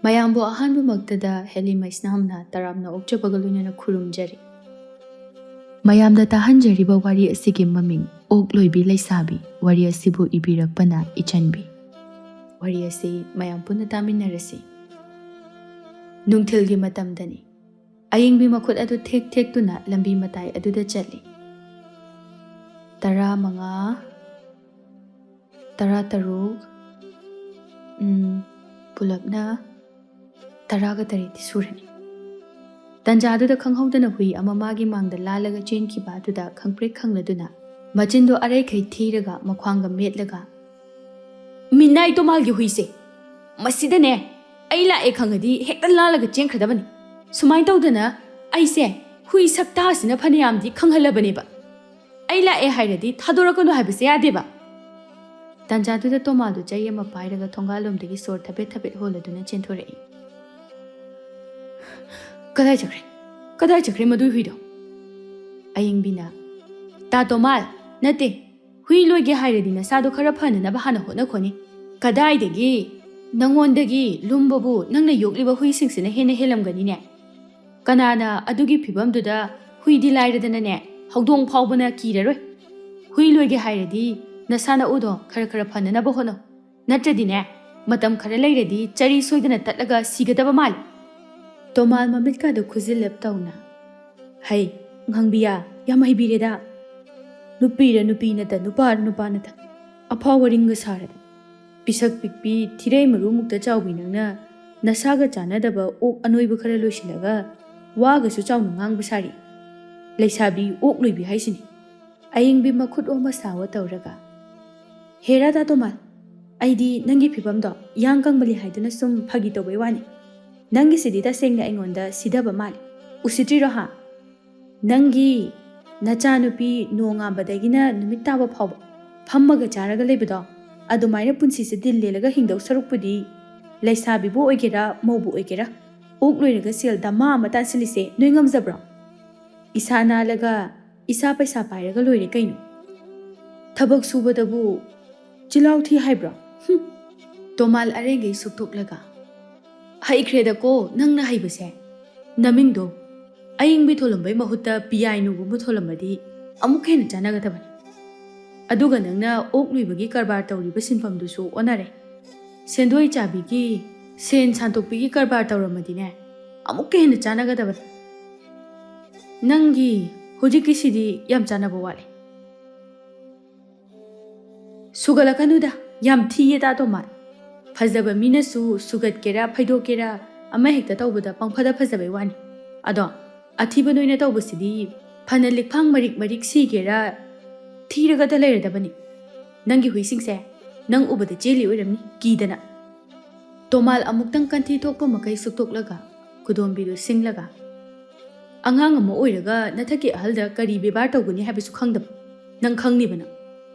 ꯃꯌꯥꯝꯕꯨ ꯑꯍꯥꯟꯕꯃꯛꯇꯗ ꯍꯦꯂꯤꯃꯩꯁꯅꯥꯝꯅ ꯇꯔꯥꯝꯅ ꯑꯣꯛꯆꯕꯒ ꯂꯣꯏꯅꯅ ꯈꯨꯔꯨꯝꯖꯔꯤ꯫ ꯃꯌꯥꯝꯗ ꯇꯥꯍꯟꯖꯔꯤꯕ ꯋꯥꯔꯤ ꯑꯁꯤꯒꯤ ꯃꯃꯤꯡ ꯑꯣꯛ ꯂꯣꯏꯕꯤ ꯂꯩꯁꯥꯕꯤ, ꯋꯥꯔꯤ ꯑꯁꯤꯕꯨ ꯏꯕꯤꯔꯛꯄꯅ ꯏꯆꯟꯕꯤ꯫ ꯋꯥꯔꯤ ꯑꯁꯤ ꯃꯌꯥꯝ ꯄꯨꯟꯅ ꯇꯥꯃꯤꯟꯅꯔꯁꯤ꯫ ꯅꯨꯡꯊꯤꯜꯒꯤ ꯃꯇꯝꯗꯅꯤ꯫ ꯑꯌꯤꯡꯕꯤ ꯃꯈꯨꯠ ꯑꯗꯨ ꯊꯦꯛ ꯊꯦꯛꯇꯨꯅ ꯂꯝꯕꯤ ꯃꯇꯥꯏ ꯑꯗꯨꯗ ꯆꯠꯂꯤ꯫ 15, 16, ꯄꯨꯂꯞꯅ 18 ꯁꯨꯔꯅꯤ꯫ ꯇꯟꯖꯥꯗꯨꯗ ꯈꯪꯍꯧꯗꯅ ꯍꯨꯏ ꯑꯃ ꯃꯥꯒꯤ ꯃꯥꯡꯗ ꯂꯥꯜꯂꯒ ꯆꯦꯟꯈꯤꯕ ꯑꯗꯨꯗ ꯈꯪꯄ꯭ꯔꯦꯛ ꯈꯪꯂꯗꯨꯅ ꯃꯆꯤꯟꯗꯣ ꯑꯔꯩꯈꯩ ꯊꯤꯔꯒ ꯃꯈ꯭ꯋꯥꯡꯒ ꯃꯦꯠꯂꯒ, "ꯃꯤꯅꯥꯏ ꯇꯣꯃꯥꯜꯒꯤ ꯍꯨꯏꯁꯦ! ꯃꯁꯤꯗꯅꯦ ꯑꯩ ꯂꯥꯛꯑꯦ ꯈꯪꯉꯗꯤ ꯍꯦꯛꯇ ꯂꯥꯜꯂꯒ ꯆꯦꯟꯈ꯭ꯔꯗꯕꯅꯤ꯫ ꯁꯨꯃꯥꯏꯅ ꯇꯧꯗꯅ ꯑꯩꯁꯦ ꯍꯨꯏ ꯁꯛꯇꯥꯁꯤꯅ ꯐꯅꯌꯥꯝꯗꯤ ꯈꯪꯍꯜꯂꯕꯅꯦꯕ. ꯑꯩ ꯂꯥꯛꯑꯦ ꯍꯥꯏꯔꯗꯤ ꯊꯥꯗꯣꯔꯛꯀꯅꯨ ꯍꯥꯏꯕꯁꯦ ꯌꯥꯗꯦꯕ." ꯇꯟꯖꯥꯗꯨꯗ ꯇꯣꯃꯥꯜꯗꯨ ꯆꯩ ꯑꯃ ꯄꯥꯏꯔꯒ ꯊꯣꯡꯒꯥꯜꯂꯣꯝꯗꯒꯤ ꯁꯣꯔ ꯊꯕꯦꯠ ꯊꯕꯦꯠ ꯍꯣꯜꯂꯗꯨꯅ ꯆꯦꯟꯊꯣꯔꯛꯏ꯫ "ꯀꯗꯥꯏ ꯆꯠꯈ꯭ꯔꯦ? ꯀꯗꯥꯏ ꯆꯠꯈ꯭ꯔꯦ ꯃꯗꯨꯏ ꯍꯨꯏꯗꯣ?" ꯑꯌꯤꯡꯕꯤꯅ, "ꯇꯥ ꯇꯣꯃꯥꯜ, ꯅꯠꯇꯦ, ꯍꯨꯏ ꯂꯣꯏꯒꯦ ꯍꯥꯏꯔꯗꯤ ꯅꯁꯥꯗꯣ ꯈꯔ ꯐꯅꯅꯕ ꯍꯥꯟꯅ ꯍꯣꯠꯅꯈꯣꯅꯤ꯫ ꯀꯗꯥꯏꯗꯒꯤ ꯅꯪꯉꯣꯟꯗꯒꯤ ꯂꯨꯝꯕꯕꯨ ꯅꯪꯅ ꯌꯣꯛꯂꯤꯕ ꯍꯨꯏꯁꯤꯡꯁꯤꯅ ꯍꯦꯟꯅ ꯍꯦꯜꯂꯝꯒꯅꯤꯅꯦ꯫ ꯀꯅꯥꯅ ꯑꯗꯨꯒꯤ ꯐꯤꯕꯝꯗꯨꯗ ꯍꯨꯏꯗꯤ ꯂꯥꯏꯔꯗꯅꯅꯦ ꯍꯧꯗꯣꯡ ꯐꯥꯎꯕꯅ ꯀꯤꯔꯔꯣꯏ꯫ ꯍꯨꯏ ꯂꯣꯏꯒꯦ ꯍꯥꯏꯔꯗꯤ ꯅꯁꯥ ꯅꯎꯗꯣ ꯈꯔ ꯈꯔ ꯐꯅꯅꯕ ꯍꯣꯠꯅꯧ. ꯅꯠꯇ꯭ꯔꯗꯤꯅꯦ ꯃꯇꯝ ꯈꯔ ꯂꯩꯔꯗꯤ ꯆꯔꯤ ꯁꯣꯏꯗꯅ ꯇꯠꯂꯒ ꯁꯤꯒꯗꯕ ꯃꯥꯜꯂꯤ." ꯇꯣꯃꯥꯜ ꯃꯃꯤꯠꯀꯥꯗꯨ ꯈꯨꯖꯤꯜꯂꯞ ꯇꯧꯅ, "ꯍꯩ, ꯉꯥꯡꯕꯤꯌꯥ, ꯌꯥꯝ ꯍꯩꯕꯤꯔꯦꯗ. ꯅꯨꯄꯤꯔ ꯅꯨꯄꯤ ꯅꯠꯇ, ꯅꯨꯄꯥꯔ ꯅꯨꯄꯥ ꯅꯠꯇ, ꯑꯐꯥꯎꯕ ꯔꯤꯡꯒ ꯁꯥꯔꯗ. ꯄꯤꯁꯛ ꯄꯤꯛꯄꯤ ꯊꯤꯔꯩ ꯃꯔꯨꯃꯨꯛꯇ ꯆꯥꯎꯕꯤ ꯅꯪꯅ ꯅꯁꯥꯒ ꯆꯥꯟꯅꯗꯕ ꯑꯣꯛ ꯑꯅꯣꯏꯕ ꯈꯔ ꯂꯣꯏꯁꯤꯜꯂꯒ ꯋꯥꯒꯁꯨ ꯆꯥꯎꯅ ꯉꯥꯡꯕ ꯁꯥꯔꯤ. ꯂꯩꯁꯥꯕꯤ ꯑꯣꯛ ꯂꯣꯏꯕꯤ ꯍꯥꯏꯁꯤꯅꯤ." ꯑꯌꯤꯡꯕꯤ ꯃꯈꯨꯠ ꯑꯣꯃ ꯁꯥꯋ ꯇꯧꯔꯒ, "ꯍꯦꯔꯥ ꯇꯥ ꯇꯣꯃꯥꯜ, ꯑꯩꯗꯤ ꯅꯪꯒꯤ ꯐꯤꯕꯝꯗꯣ ꯏꯌꯥꯡ ꯀꯪꯕꯅꯤ ꯍꯥꯏꯗꯨꯅ ꯁꯨꯝ ꯐꯥꯒꯤ ꯇꯧꯕꯩ ꯋꯥꯅꯤ. ꯅꯪꯒꯤꯁꯤꯗꯤ ꯇꯁꯦꯡꯅ ꯑꯩꯉꯣꯟꯗ ꯁꯤꯙꯕ ꯃꯥꯜꯂꯤ. ꯎꯁꯤꯠꯇ꯭ꯔꯤꯔꯣ ꯍꯥ? ꯅꯪꯒꯤ ꯅꯆꯥꯅꯨꯄꯤ ꯅꯣꯡꯉꯥꯟꯕꯗꯒꯤꯅ ꯅꯨꯃꯤꯠ ꯇꯥꯕ ꯐꯥꯎꯕ ꯐꯝꯃꯒ ꯆꯥꯔꯒ ꯂꯩꯕꯗꯣ, ꯑꯗꯨꯃꯥꯏꯅ ꯄꯨꯟꯁꯤꯁꯦ ꯗꯤꯜ ꯂꯦꯜꯂꯒ ꯍꯤꯡꯗꯧ ꯁꯔꯨꯛꯄꯨꯗꯤ ꯂꯩꯁꯥꯕꯤꯕꯨ ꯑꯣꯏꯒꯦꯔꯥ ꯃꯧꯕꯨ ꯑꯣꯏꯒꯦꯔꯥ ꯑꯣꯛ ꯂꯣꯏꯔꯒ ꯁꯦꯜ ꯗꯃꯥ ꯑꯃ ꯇꯥꯟꯁꯤꯜꯂꯤꯁꯦ ꯅꯣꯏ ꯉꯝꯖꯕ꯭ꯔꯣ? ꯏꯁꯥ ꯅꯥꯜꯂꯒ ꯏꯁꯥ ꯄꯩꯁా ꯄꯥꯏꯔꯒ ꯂꯣꯏꯔꯦ ꯀꯩꯅꯣ. ꯊꯕꯛ ꯁꯨꯕꯗꯕꯨ ꯆꯤꯜꯍꯥꯎ ꯊꯤ ꯍꯥꯏꯕ꯭ꯔꯣ?" ꯇꯣꯃꯥꯜ ꯑꯔꯩꯒꯩ ꯁꯨꯛꯊꯣꯛꯂꯒ, "ꯍꯩꯈ꯭ꯔꯦꯗꯀꯣ ꯅꯪꯅ ꯍꯩꯕꯁꯦ. ꯅꯃꯤꯡꯗꯣ ꯑꯌꯤꯡꯕꯤ ꯊꯣꯂꯝꯕꯩ ꯃꯍꯨꯠꯇ ꯄꯤꯌꯥꯏꯅꯨꯒꯨꯝꯕ ꯊꯣꯂꯝꯃꯗꯤ ꯑꯃꯨꯛ ꯍꯦꯟꯅ ꯆꯥꯟꯅꯒꯗꯕꯅꯤ. ꯑꯗꯨꯒ ꯅꯪꯅ ꯑꯣꯛ ꯂꯣꯏꯕꯒꯤ ꯀꯔꯕꯥꯔ ꯇꯧꯔꯤꯕ ꯁꯤꯟꯐꯝꯗꯨꯁꯨ ꯑꯣꯟꯅꯔꯦ. ꯁꯦꯟꯗꯣꯏ ꯆꯥꯕꯤꯒꯤ, ꯁꯦꯟ ꯁꯥꯟꯇꯣꯛꯄꯤꯒꯤ ꯀꯔꯕꯥꯔ ꯇꯧꯔꯝꯃꯗꯤꯅꯦ ꯑꯃꯨꯛꯀ ꯍꯦꯟꯅ ꯆꯥꯟꯅꯒꯗꯕꯅꯤ. ꯅꯪꯒꯤ ꯍꯧꯖꯤꯛꯀꯤꯁꯤꯗꯤ ꯌꯥꯝ ꯆꯥꯟꯅꯕ ꯋꯥꯠꯂꯤ." "ꯁꯨꯒꯠꯂꯛꯀꯅꯨꯗ, ꯌꯥꯝ ꯊꯤꯌꯦ ꯇꯥ ꯇꯣꯃꯥꯜ. ꯐꯖꯕ ꯃꯤꯅꯁꯨ ꯁꯨꯒꯠꯀꯦꯔꯥ ꯐꯩꯗꯣꯛꯀꯦꯔꯥ ꯑꯃ ꯍꯦꯛꯇ ꯇꯧꯕꯗ ꯄꯪꯐꯗ ꯐꯖꯕꯩ ꯋꯥꯅꯤ. ꯑꯗꯣ ꯑꯊꯤꯕ ꯅꯣꯏꯅ ꯇꯧꯕꯁꯤꯗꯤ ꯐꯅ ꯂꯤꯛꯐꯥꯡ ꯃꯔꯤꯛ ꯃꯔꯤꯛ ꯁꯤꯒꯦꯔꯥ ꯊꯤꯔꯒꯗ ꯂꯩꯔꯗꯕꯅꯤ. ꯅꯪꯒꯤ ꯍꯨꯏꯁꯤꯡꯁꯦ ꯅꯪ ꯎꯕꯗ ꯆꯦꯜꯂꯤ ꯑꯣꯏꯔꯝꯅꯤ ꯀꯤꯗꯅ." ꯇꯣꯃꯥꯜ ꯑꯃꯨꯛꯇꯪ ꯀꯟꯊꯤ ꯊꯣꯛꯄ ꯃꯈꯩ ꯁꯨꯛꯊꯣꯛꯂꯒ ꯈꯨꯗꯣꯝꯕꯤꯗꯨ ꯁꯤꯡꯂꯒ, "ꯑꯉꯥꯡ ꯑꯃ ꯑꯣꯏꯔꯒ ꯅꯊꯛꯀꯤ ꯑꯍꯜꯗ ꯀꯔꯤ ꯕꯦꯕꯥꯔ ꯇꯧꯒꯅꯤ ꯍꯥꯏꯕꯁꯨ ꯈꯪꯗꯕ. ꯅꯪ ꯈꯪꯅꯤꯕ ꯅꯪ.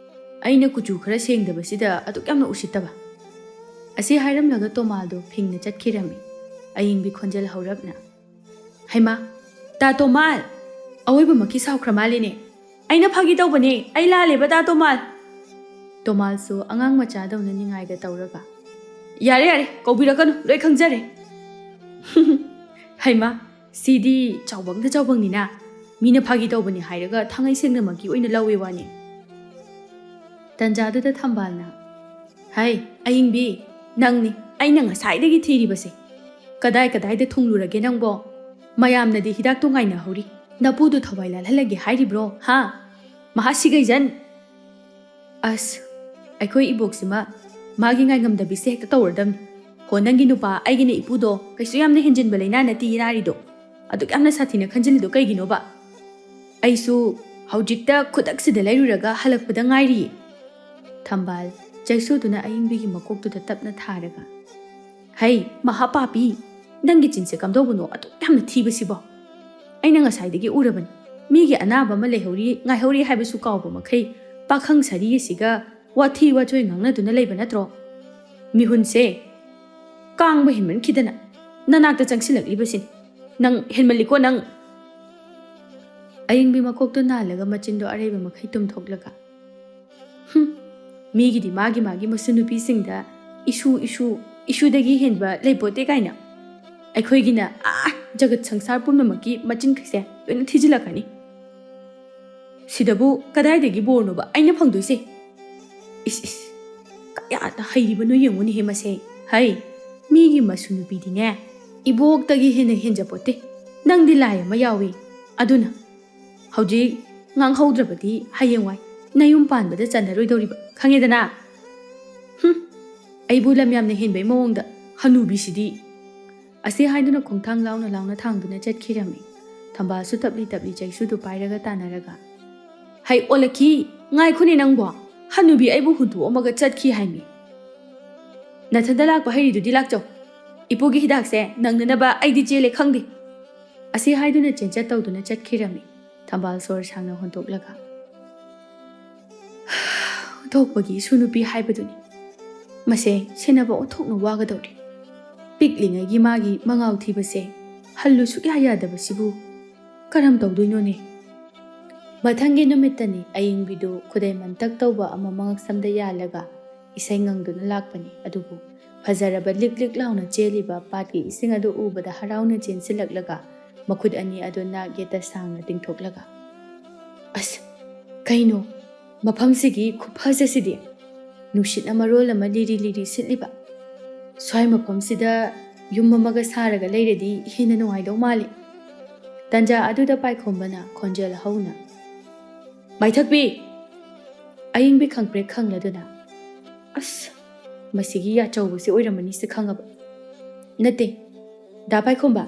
ꯑꯩꯅ ꯀꯨꯆꯨ ꯈꯔ ꯁꯦꯡꯗꯕꯁꯤda ꯑꯗꯨꯛ ꯌꯥꯝꯅ ꯎꯁꯤꯠꯇꯕ." ꯑꯁꯤ ꯍꯥꯏꯔꯝꯂꯒ ꯇꯣꯃꯥꯜꯗꯣ ꯐꯤꯡꯅ ꯆꯠꯈꯤꯔꯝꯃꯤ꯫ ꯑꯌꯤꯡꯕꯤ ꯈꯣꯟꯖꯦꯜ ꯍꯧꯔꯞꯅ, "ꯍꯩꯃꯥ, ꯇꯥ ꯇꯣꯃꯥꯜ, ꯑꯋꯣꯏꯕꯃꯛꯀꯤ ꯁꯥꯎꯈ꯭ꯔ ꯃꯥꯜꯂꯤꯅꯦ. ꯑꯩꯅ ꯐꯥꯒꯤ ꯇꯧꯕꯅꯦ, ꯑꯩ ꯂꯥꯜꯂꯦꯕ ꯇꯥ ꯇꯣꯃꯥꯜ." ꯇꯣꯃꯥꯜꯁꯨ ꯑꯉꯥꯡ ꯃꯆꯥꯗꯧꯅ ꯅꯤꯡꯉꯥꯏꯒ ꯇꯧꯔꯒ, "ꯌꯥꯔꯦ ꯌꯥꯔꯦ, ꯀꯧꯕꯤꯔꯛꯀꯅꯨ, ꯂꯣꯏ ꯈꯪꯖꯔꯦ." "ꯍꯩꯃꯥ, ꯁꯤꯗꯤ ꯆꯥꯎꯕꯪꯗ ꯆꯥꯎꯕꯪꯅꯤꯅ ꯃꯤꯅ ꯐꯥꯒꯤ ꯇꯧꯕꯅꯤ ꯍꯥꯏꯔꯒ ꯊꯥꯡꯉꯩ ꯁꯦꯡꯅꯃꯛꯀꯤ ꯑꯣꯏꯅ ꯂꯧꯋꯦ ꯋꯥꯅꯤ." ꯇꯟꯖꯥꯗꯨꯗ ꯊꯝꯕꯥꯜꯅ, "ꯍꯩ ꯑꯌꯤꯡꯕꯤ, ꯅꯪꯅꯤ ꯑꯩꯅ ꯉꯁꯥꯏꯗꯒꯤ ꯊꯤꯔꯤꯕꯁꯦ. ꯀꯗꯥꯏ ꯀꯗꯥꯏꯗ ꯊꯨꯡꯂꯨꯔꯒꯦ ꯅꯪꯕꯣ? ꯃꯌꯥꯝꯅꯗꯤ ꯍꯤꯗꯥꯛꯇꯣ ꯉꯥꯏꯅꯍꯧꯔꯤ. ꯅꯄꯨꯗꯨ ꯊꯋꯥꯏ ꯂꯥꯜꯍꯜꯂꯒꯦ ꯍꯥꯏꯔꯤꯕ꯭ꯔꯣ ꯍꯥ? ꯃꯍꯥ ꯁꯤꯒꯩꯖꯟ." "ꯑꯁ, ꯑꯩꯈꯣꯏ ꯏꯕꯣꯛꯁꯤꯃ ꯃꯥꯒꯤ ꯉꯥꯏꯉꯝꯗꯕꯤꯁꯦ ꯍꯦꯛꯇ ꯇꯧꯔꯗꯝꯅꯤ. ꯍꯣ ꯅꯪꯒꯤ ꯅꯨꯄꯥ ꯑꯩꯒꯤꯅ ꯏꯄꯨꯗꯣ ꯀꯩꯁꯨ ꯌꯥꯝꯅ ꯍꯦꯟꯖꯤꯟꯕ ꯂꯩꯅꯥ ꯅꯠꯇꯦ ꯅꯥꯔꯤꯗꯣ. ꯑꯗꯨꯛ ꯌꯥꯝꯅ ꯁꯥꯊꯤꯅ ꯈꯟꯖꯤꯜꯂꯤꯗꯣ ꯀꯩꯒꯤꯅꯣꯕ? ꯑꯩꯁꯨ ꯍꯧꯖꯤꯛꯇ ꯈꯨꯗꯛꯁꯤꯗ ꯂꯩꯔꯨꯔꯒ ꯍꯜꯂꯛꯄꯗ ꯉꯥꯏꯔꯤꯌꯦ." ꯊꯝꯕꯥꯜ ꯆꯩꯁꯨꯗꯨꯅ ꯑꯌꯤꯡꯕꯤꯒꯤ ꯃꯀꯣꯛꯇꯨꯗ ꯇꯞꯅ ꯊꯥꯔꯒ, "ꯍꯩ ꯃꯍꯥꯄꯥꯄꯤ, ꯅꯪꯒꯤ ꯆꯤꯟꯁꯦ ꯀꯝꯗꯧꯕꯅꯣ ꯑꯗꯨꯛ ꯌꯥꯝꯅ ꯊꯤꯕꯁꯤꯕꯣ? ꯑꯩꯅ ꯉꯁꯥꯏꯗꯒꯤ ꯎꯔꯕꯅꯤ. ꯃꯤꯒꯤ ꯑꯅꯥꯕ ꯑꯃ ꯂꯩꯍꯧꯔꯤ ꯉꯥꯏꯍꯧꯔꯤ ꯍꯥꯏꯕꯁꯨ ꯀꯥꯎꯕ ꯃꯈꯩ ꯄꯥꯈꯪ ꯁꯥꯔꯤ ꯑꯁꯤꯒ ꯋꯥꯊꯤ ꯋꯥꯆꯣꯏ ꯉꯥꯡꯅꯗꯨꯅ ꯂꯩꯕ ꯅꯠꯇ꯭ꯔꯣ? ꯃꯤꯍꯨꯟꯁꯦ ꯀꯥꯡꯕ ꯍꯦꯟꯃꯟꯈꯤꯗꯅ ꯅꯅꯥꯛꯇ ꯆꯪꯁꯤꯜꯂꯛꯂꯤꯕꯁꯤꯅꯤ. ꯅꯪ ꯍꯦꯟꯃꯜꯂꯤꯀꯣ ꯅꯪ." ꯑꯌꯤꯡꯕꯤ ꯃꯀꯣꯛꯇꯨ ꯅꯥꯜꯂꯒ ꯃꯆꯤꯟꯗꯣ ꯑꯔꯩꯕ ꯃꯈꯩ ꯇꯨꯝꯊꯣꯛꯂꯒ, "ꯃꯤꯒꯤꯗꯤ ꯃꯥꯒꯤ ꯃꯆꯟꯅꯨꯄꯤꯁꯤꯡꯗ ꯏꯁꯨ ꯏꯁꯨ ꯏꯁꯨꯗꯒꯤ ꯍꯦꯟꯕ ꯂꯩꯄꯣꯠꯇꯦ ꯀꯥꯏꯅ ꯑꯩꯈꯣꯏꯒꯤꯅ ꯖꯒꯠ ꯁꯪꯁꯥꯔ ꯄꯨꯝꯅꯃꯛꯀꯤ ꯃꯆꯤꯟꯈꯩꯁꯦ ꯂꯣꯏꯅ ꯊꯤꯖꯤꯜꯂꯛꯀꯅꯤ ꯁꯤꯗꯕꯨ ꯀꯗꯥꯏꯗꯒꯤ ꯕꯣꯔꯅꯣꯕ ꯑꯩꯅ ꯐꯪꯗꯣꯏꯁꯦ ꯏꯁ ꯀꯌꯥꯗ ꯍꯩꯔꯤꯕꯅꯣ ꯌꯦꯡꯉꯨꯅꯦꯍꯦ ꯃꯁꯦ ꯍꯩ ꯃꯤꯒꯤ ꯃꯁꯨ ꯅꯨꯄꯤꯗꯤꯅꯦ ꯏꯕꯣꯛꯇꯒꯤ ꯍꯦꯟꯅ ꯍꯦꯟꯖꯄꯣꯠꯇꯦ ꯅꯪꯗꯤ ꯂꯥꯏ ꯑꯃ ꯌꯥꯎꯏ ꯑꯗꯨꯅ ꯍꯧꯖꯤꯛ ꯉꯥꯡꯍꯧꯗ꯭ꯔꯕꯗꯤ ꯍꯌꯦꯡꯋꯥꯏ ꯅꯌꯨꯝ ꯄꯥꯟꯕꯗ ꯆꯟꯅꯔꯣꯏꯗꯧꯔꯤꯕ ꯈꯪꯉꯦꯗꯅ ꯑꯩꯕꯨ ꯂꯝ ꯌꯥꯝꯅ ꯍꯦꯟꯕꯩ ꯃꯑꯣꯡꯗ ꯍꯅꯨꯕꯤꯁꯤꯗꯤ ꯑꯁꯤ ꯍꯥꯏꯗꯨꯅ ꯈꯣꯡꯊꯥꯡ ꯂꯥꯎꯅ ꯂꯥꯎꯅ ꯊꯥꯡꯗꯨꯅ ꯆꯠꯈꯤꯔꯝꯃꯤ ꯊꯝꯕꯥꯜꯁꯨ ꯇꯞꯂꯤ ꯇꯞꯂꯤ ꯆꯩꯁꯨꯗꯨ ꯄꯥꯏꯔꯒ ꯇꯥꯟꯅꯔꯒ ꯍꯩ ꯑꯣꯜꯂꯛꯈꯤ ꯉꯥꯏꯈꯣꯅꯦ ꯅꯪꯕꯣ ꯍꯅꯨꯕꯤ ꯑꯩꯕꯨ ꯍꯨꯟꯇꯣꯛꯑꯝꯃꯒ ꯆꯠꯈꯤ ꯍꯥꯏꯃꯤ ꯅꯊꯟꯗ ꯂꯥꯛꯄ ꯍꯩꯔꯤꯗꯨꯗꯤ ꯂꯥꯛꯆꯧ ꯏꯄꯨꯒꯤ ꯍꯤꯗꯥꯛꯁꯦ ꯅꯪꯅꯅꯕ ꯑꯩꯗꯤ ꯆꯦꯜꯂꯦ ꯈꯪꯗꯦ ꯑꯁꯤ ꯍꯥꯏꯗꯨꯅ ꯆꯦꯟꯆꯠ ꯇꯧꯗꯨꯅ ꯆꯠꯈꯤꯔꯝꯃꯤ ꯊꯝꯕꯥꯜ ꯁꯣꯔ ꯁꯥꯡꯅ ꯍꯣꯟꯇꯣꯛꯂꯒ ꯊꯣꯛꯄꯒꯤ ꯏꯁꯨ ꯅꯨꯄꯤ ꯍꯥꯏꯕꯗꯨꯅꯤ ꯃꯁꯦ ꯁꯦꯟꯅꯕ ꯑꯣꯟꯊꯣꯛꯅ ꯋꯥꯒꯗꯧꯔꯤ ꯄꯤꯛꯂꯤꯉꯩꯒꯤ ꯃꯥꯒꯤ ꯃꯉꯥꯎ ꯊꯤꯕꯁꯦ ꯍꯜꯂꯨ ꯁꯨꯛꯌꯥ ꯌꯥꯗꯕꯁꯤꯕꯨ ꯀꯔꯝ ꯇꯧꯗꯣꯏꯅꯣꯅꯦ ꯃꯊꯪꯒꯤ ꯅꯨꯃꯤꯠꯇꯅꯤ ꯑꯏꯪꯕꯤꯗꯨ ꯈꯨꯗꯩ ꯃꯟꯇꯛ ꯇꯧꯕ ꯑꯃ ꯃꯉꯛꯁꯝꯗ ꯌꯥꯜꯂꯒ ꯏꯁꯩ ꯉꯪꯗꯨꯅ ꯂꯥꯛꯄꯅꯤ ꯑꯗꯨꯕꯨ ꯐꯖꯔꯕ ꯂꯤꯛ ꯂꯤꯛ ꯂꯥꯎꯅ ꯆꯦꯜꯂꯤꯕ ꯄꯥꯠꯀꯤ ꯏꯁꯤꯡ ꯑꯗꯨ ꯎꯕꯗ ꯍꯔꯥꯎꯅ ꯆꯦꯟꯁꯤꯜꯂꯛꯂꯒ ꯃꯈꯨꯠ ꯑꯅꯤ ꯑꯗꯨ ꯅꯥꯛ ꯌꯦꯠꯇ ꯁꯥꯡꯅ ꯇꯤꯡꯊꯣꯛꯂꯒ ꯑꯁ ꯀꯩꯅꯣ ꯃꯐꯝꯁꯤꯒꯤ ꯈꯨꯐꯖꯁꯤꯗꯤ ꯅꯨꯡꯁꯤꯠꯅ ꯃꯔꯣꯜ ꯑꯃ ꯂꯤꯔꯤ ꯂꯤꯔꯤ ꯁꯤꯠꯂꯤꯕ ꯁ꯭ꯋꯥꯏ ꯃꯐꯝꯁꯤꯗ ꯌꯨꯝ ꯑꯃꯒ ꯁꯥꯔꯒ ꯂꯩꯔꯗꯤ ꯍꯦꯟꯅ ꯅꯨꯡꯉꯥꯏꯗꯧ ꯃꯥꯜꯂꯤ ꯇꯟꯖꯥ ꯑꯗꯨꯗ ꯄꯥꯏꯈꯣꯝꯕꯅ ꯈꯣꯟꯖꯦꯜ ꯍꯧꯅ ꯃꯥꯏꯊꯛꯄꯤ ꯑꯏꯪꯕꯤ ꯈꯪꯄ꯭ꯔꯦꯛ ꯈꯪꯂꯗꯨꯅ ꯑꯁ ꯃꯁꯤꯒꯤ ꯌꯥꯆꯧꯕꯁꯤ ꯑꯣꯏꯔꯝꯃꯅꯤꯁꯦ ꯈꯪꯉꯕ ꯅꯠꯇꯦ ꯗꯥ ꯄꯥꯏꯈꯣꯝꯕ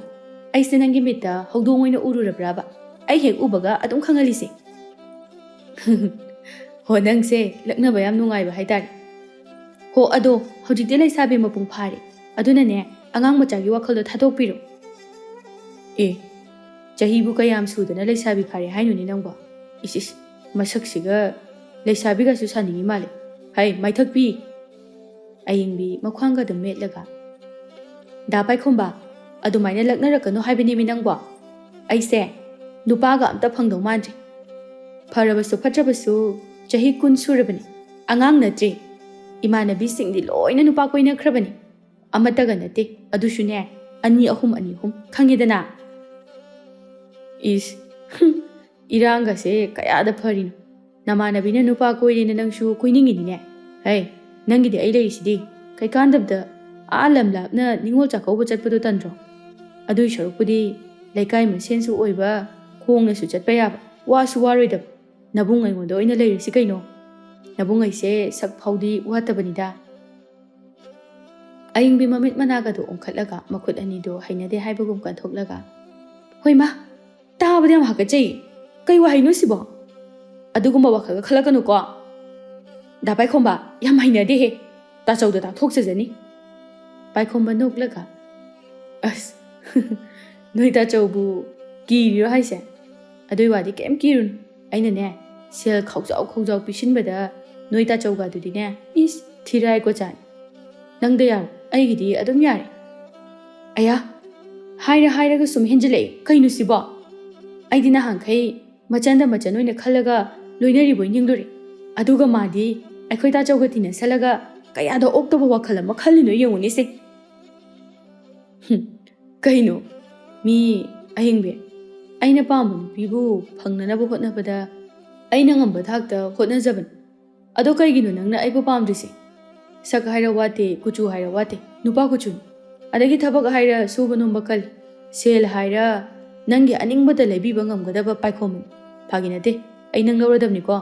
ꯑꯩꯁꯦ ꯅꯪꯒꯤ ꯃꯤꯠꯇ ꯍꯧꯗꯣꯡ ꯑꯣꯏꯅ ꯎꯔꯨꯔꯕ꯭ꯔꯥꯕ ꯑꯩ ꯍꯦꯛ ꯎꯕꯒ ꯑꯗꯨꯝ ꯈꯪꯍꯜꯂꯤꯁꯦ ꯍꯣ ꯅꯪꯁꯦ ꯂꯛꯅꯕ ꯌꯥꯝ ꯅꯨꯡꯉꯥꯏꯕ ꯍꯥꯏꯇꯥꯔꯦ ꯍꯣ ꯑꯗꯣ ꯍꯧꯖꯤꯛꯇꯤ ꯂꯩꯁꯥꯕꯤ ꯃꯄꯨꯡ ꯐꯥꯔꯦ ꯑꯗꯨꯅꯅꯦ ꯑꯉꯥꯡ ꯃꯆꯥꯒꯤ ꯋꯥꯈꯜꯗꯣ ꯊꯥꯗꯣꯛꯄꯤꯔꯣ ꯑꯦ ꯆꯍꯤꯕꯨ ꯀꯌꯥꯝ ꯁꯨꯗꯅ ꯂꯩꯁꯥꯕꯤ ꯐꯥꯔꯦ ꯍꯥꯏꯅꯣꯅꯦ ꯅꯪꯕꯣ ꯏꯁ ꯃꯁꯛꯁꯤꯒ ꯂꯩꯁꯥꯕꯤꯒꯁꯨ ꯁꯥꯅꯤꯡꯉꯤ ꯃꯥꯜꯂꯦ ꯍꯩ ꯃꯥꯏꯊꯛꯄꯤ ꯑꯏꯪꯕꯤ ꯃꯈ꯭ꯋꯥꯡꯒꯗ ꯃꯦꯠꯂꯒ ꯗꯥ ꯄꯥꯏꯈꯣꯝꯕ ꯑꯗꯨꯃꯥꯏꯅ ꯂꯛꯅꯔꯛꯀꯅꯣ ꯍꯥꯏꯕꯅꯦꯃꯤ ꯅꯪꯕꯣ ꯑꯩꯁꯦ ꯅꯨꯄꯥꯒ ꯑꯝꯇ ꯐꯪꯗꯧ ꯃꯥꯟꯗ꯭ꯔꯤ ꯐꯔꯕꯁꯨ ꯐꯠꯇ꯭ꯔꯕꯁꯨ ꯆꯍꯤ 10 ꯁꯨꯔꯕꯅꯤ ꯑꯉꯥꯡ ꯅꯠꯇ꯭ꯔꯤ ꯏꯃꯥꯟꯅꯕꯤꯁꯤꯡꯗꯤ ꯂꯣꯏꯅ ꯅꯨꯄꯥ ꯀꯣꯏꯅꯈ꯭ꯔꯕꯅꯤ ꯑꯃꯠꯇꯒ ꯅꯠꯇꯦ ꯑꯗꯨꯁꯨꯅꯦ 2-3 ꯈꯪꯉꯦꯗꯅ ꯏꯁ ꯏꯔꯥꯡꯒꯁꯦ ꯀꯌꯥꯗ ꯐꯔꯤꯅꯣ ꯅꯃꯥꯟꯅꯕꯤꯅ ꯅꯨꯄꯥ ꯀꯣꯏꯔꯦꯅ ꯅꯪꯁꯨ ꯀꯣꯏꯅꯤꯡꯉꯤꯅꯤꯅꯦ ꯍꯩ ꯅꯪꯒꯤꯗꯤ ꯑꯩ ꯂꯩꯔꯤꯁꯤꯗꯤ ꯀꯩꯀꯥꯟꯗꯕꯗ ꯂꯝ ꯂꯥꯞꯅ ꯅꯤꯉꯣꯜ ꯆꯥꯛꯀꯧꯕ ꯆꯠꯄꯗꯣ ꯇꯟꯗ꯭ꯔꯣ ꯑꯗꯨꯏ ꯁꯔꯨꯛꯄꯨꯗꯤ ꯂꯩꯀꯥꯏ ꯃꯁꯦꯟꯁꯨ ꯑꯣꯏꯕ ꯈꯣꯡꯅꯁꯨ ꯆꯠꯄ ꯌꯥꯕ ꯋꯥꯁꯨ ꯋꯥꯔꯣꯏꯗꯕ ꯅꯕꯨꯡ ꯑꯩꯉꯣꯟꯗ ꯑꯣꯏꯅ ꯂꯩꯔꯤꯁꯤ ꯀꯩꯅꯣ ꯅꯕꯨꯡ ꯑꯩꯁꯦ ꯁꯛ ꯐꯥꯎꯗꯤ ꯋꯥꯠꯇꯕꯅꯤꯗ ꯑꯏꯪꯕꯤ ꯃꯃꯤꯠ ꯃꯅꯥꯒꯗꯣ ꯑꯣꯟꯈꯠꯂꯒ ꯃꯈꯨꯠ ꯑꯅꯤꯗꯣ ꯍꯩꯅꯗꯦ ꯍꯥꯏꯕꯒꯨꯝ ꯀꯟꯊꯣꯛꯂꯒ ꯍꯣꯏꯃꯥ ꯇꯥꯕꯗ ꯌꯥꯝ ꯍꯥꯀꯠꯆꯩ ꯀꯩ ꯋꯥꯍꯩꯅꯣ ꯁꯤꯕꯣ ꯑꯗꯨꯒꯨꯝꯕ ꯋꯥꯈꯜꯒ ꯈꯜꯂꯛꯀꯅꯨꯀꯣ ꯗꯥ ꯄꯥꯏꯈꯣꯝꯕ ꯌꯥꯝ ꯍꯩꯅꯗꯦꯍꯦ ꯇꯥꯆꯧꯗ ꯇꯥꯛꯊꯣꯛꯆꯖꯅꯤ ꯄꯥꯏꯈꯣꯝꯕ ꯅꯣꯛꯂꯒ ꯑꯁ ꯅꯣꯏ ꯇꯥꯆꯧꯕꯨ ꯀꯤꯔꯤꯔꯣ ꯍꯥꯏꯁꯦ ꯑꯗꯨꯏ ꯋꯥꯗꯤ ꯀꯩꯝ ꯀꯤꯔꯨꯅꯨ ꯑꯩꯅꯅꯦ ꯁꯦꯜ ꯈꯥꯎꯖꯥꯎ ꯄꯤꯁꯤꯟꯕꯗ ꯅꯣꯏ ꯇꯥꯆꯧꯒꯗꯨꯗꯤꯅꯦ ꯏꯁ ꯊꯤꯔꯥꯏ ꯀꯣꯆꯥꯅꯤ ꯅꯪꯗ ꯌꯥꯔꯣ ꯑꯩꯒꯤꯗꯤ ꯑꯗꯨꯝ ꯌꯥꯔꯦ ꯑꯌꯥ ꯍꯥꯏꯔꯒ ꯁꯨꯝ ꯍꯦꯟꯖꯤꯜꯂꯛꯑꯦ ꯀꯩꯅꯣ ꯁꯤꯕꯣ ꯑꯩꯗꯤ ꯅꯍꯥꯟꯈꯩ ꯃꯆꯟꯗ ꯃꯆꯟ ꯑꯣꯏꯅ ꯈꯜꯂꯒ ꯂꯣꯏꯅꯔꯤꯕꯣꯏ ꯅꯤꯡꯗꯣꯔꯦ ꯑꯗꯨꯒ ꯃꯥꯗꯤ ꯑꯩꯈꯣꯏ ꯇꯥꯆꯧꯒ ꯇꯤꯟꯅꯁꯜꯂꯒ ꯀꯌꯥꯗ ꯑꯣꯛꯇꯕ ꯋꯥꯈꯜ ꯑꯃ ꯈꯜꯂꯤꯅꯣ ꯌꯦꯡꯉꯨꯅꯦꯁꯦ ꯀꯩꯅꯣ ꯃꯤ ꯑꯍꯤꯡꯕꯤ ꯑꯩꯅ ꯄꯥꯝꯕ ꯅꯨꯄꯤꯕꯨ ꯐꯪꯅꯅꯕ ꯍꯣꯠꯅꯕꯗ ꯑꯩꯅ ꯉꯝꯕ ꯊꯥꯛꯇ ꯍꯣꯠꯅꯖꯕꯅꯤ ꯑꯗꯣ ꯀꯩꯒꯤꯅꯣ ꯅꯪꯅ ꯑꯩꯕꯨ ꯄꯥꯝꯗ꯭ꯔꯤꯁꯦ ꯁꯛ ꯍꯥꯏꯔ ꯋꯥꯠꯇꯦ ꯀꯨꯆꯨ ꯍꯥꯏꯔ ꯋꯥꯠꯇꯦ ꯅꯨꯄꯥ ꯀꯨꯆꯨꯅꯤ ꯑꯗꯒꯤ ꯊꯕꯛ ꯍꯥꯏꯔ ꯁꯨꯕ ꯅꯣꯝꯕ ꯀꯜꯂꯤ ꯁꯦꯜ ꯍꯥꯏꯔ ꯅꯪꯒꯤ ꯑꯅꯤꯡꯕꯇ ꯂꯩꯕꯤꯕ ꯉꯝꯒꯗꯕ ꯄꯥꯏꯈꯣꯝꯕꯅꯤ ꯐꯥꯒꯤ ꯅꯠꯇꯦ ꯑꯩ ꯅꯪ ꯂꯧꯔꯗꯕꯅꯤꯀꯣ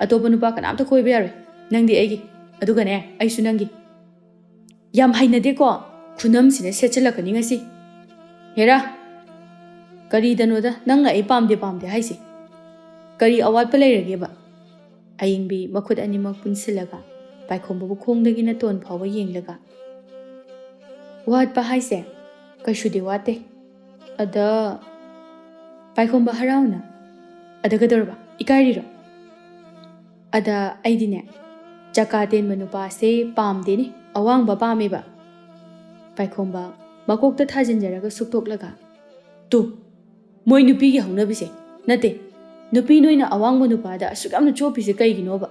ꯑꯇꯣꯞꯄ ꯅꯨꯄꯥ ꯀꯅꯥꯝꯇ ꯀꯣꯏꯕ ꯌꯥꯔꯣꯏ ꯅꯪꯗꯤ ꯑꯩꯒꯤ ꯑꯗꯨꯒꯅꯦ ꯑꯩꯁꯨ ꯅꯪꯒꯤ ꯌꯥꯝ ꯍꯩꯅꯗꯦꯀꯣ ꯈꯨꯅꯝꯁꯤꯅ ꯁꯦꯠꯆꯜꯂꯛꯀꯅꯤ ꯉꯁꯤ ꯍꯦꯔꯥ ꯀꯔꯤꯗꯅꯣꯗ ꯅꯪꯅ ꯑꯩ ꯄꯥꯝꯗꯦ ꯍꯥꯏꯁꯦ ꯀꯔꯤ ꯑꯋꯥꯠꯄ ꯂꯩꯔꯒꯦꯕ ꯑꯏꯪꯕꯤ ꯃꯈꯨꯠ ꯑꯅꯤꯃꯛ ꯄꯨꯟꯁꯤꯜꯂꯒ ꯄꯥꯏꯈꯣꯝꯕꯕꯨ ꯈꯣꯡꯗꯒꯤꯅ ꯇꯣꯟ ꯐꯥꯎꯕ ꯌꯦꯡꯂꯒ ꯋꯥꯠꯄ ꯍꯥꯏꯁꯦ ꯀꯩꯁꯨꯗꯤ ꯋꯥꯠꯇꯦ ꯑꯗ ꯄꯥꯏꯈꯣꯝꯕ ꯍꯔꯥꯎꯅ ꯑꯗ ꯀꯩꯗꯧꯔꯕ ꯏꯀꯥꯏꯔꯤꯔꯣ ꯑꯗ ꯑꯩꯗꯤꯅꯦ ꯆꯀꯥ ꯇꯦꯟꯕ ꯅꯨꯄꯥꯁꯦ ꯄꯥꯝꯗꯦꯅꯦ ꯑꯋꯥꯡꯕ ꯄꯥꯝꯃꯦꯕ ꯄꯥꯏꯈꯣꯝꯕ ꯃꯀꯣꯛꯇ ꯊꯥꯖꯤꯟꯖꯔꯒ ꯁꯨꯛꯇꯣꯛꯂꯒ ꯇꯨ ꯃꯣꯏ ꯅꯨꯄꯤꯒꯤ ꯍꯧꯅꯕꯤꯁꯦ ꯅꯠꯇꯦ ꯅꯨꯄꯤ ꯅꯣꯏꯅ ꯑꯋꯥꯡꯕ ꯅꯨꯄꯥꯗ ꯑꯁꯨꯛ ꯌꯥꯝꯅ ꯆꯣꯞꯄꯤꯁꯦ ꯀꯩꯒꯤꯅꯣꯕ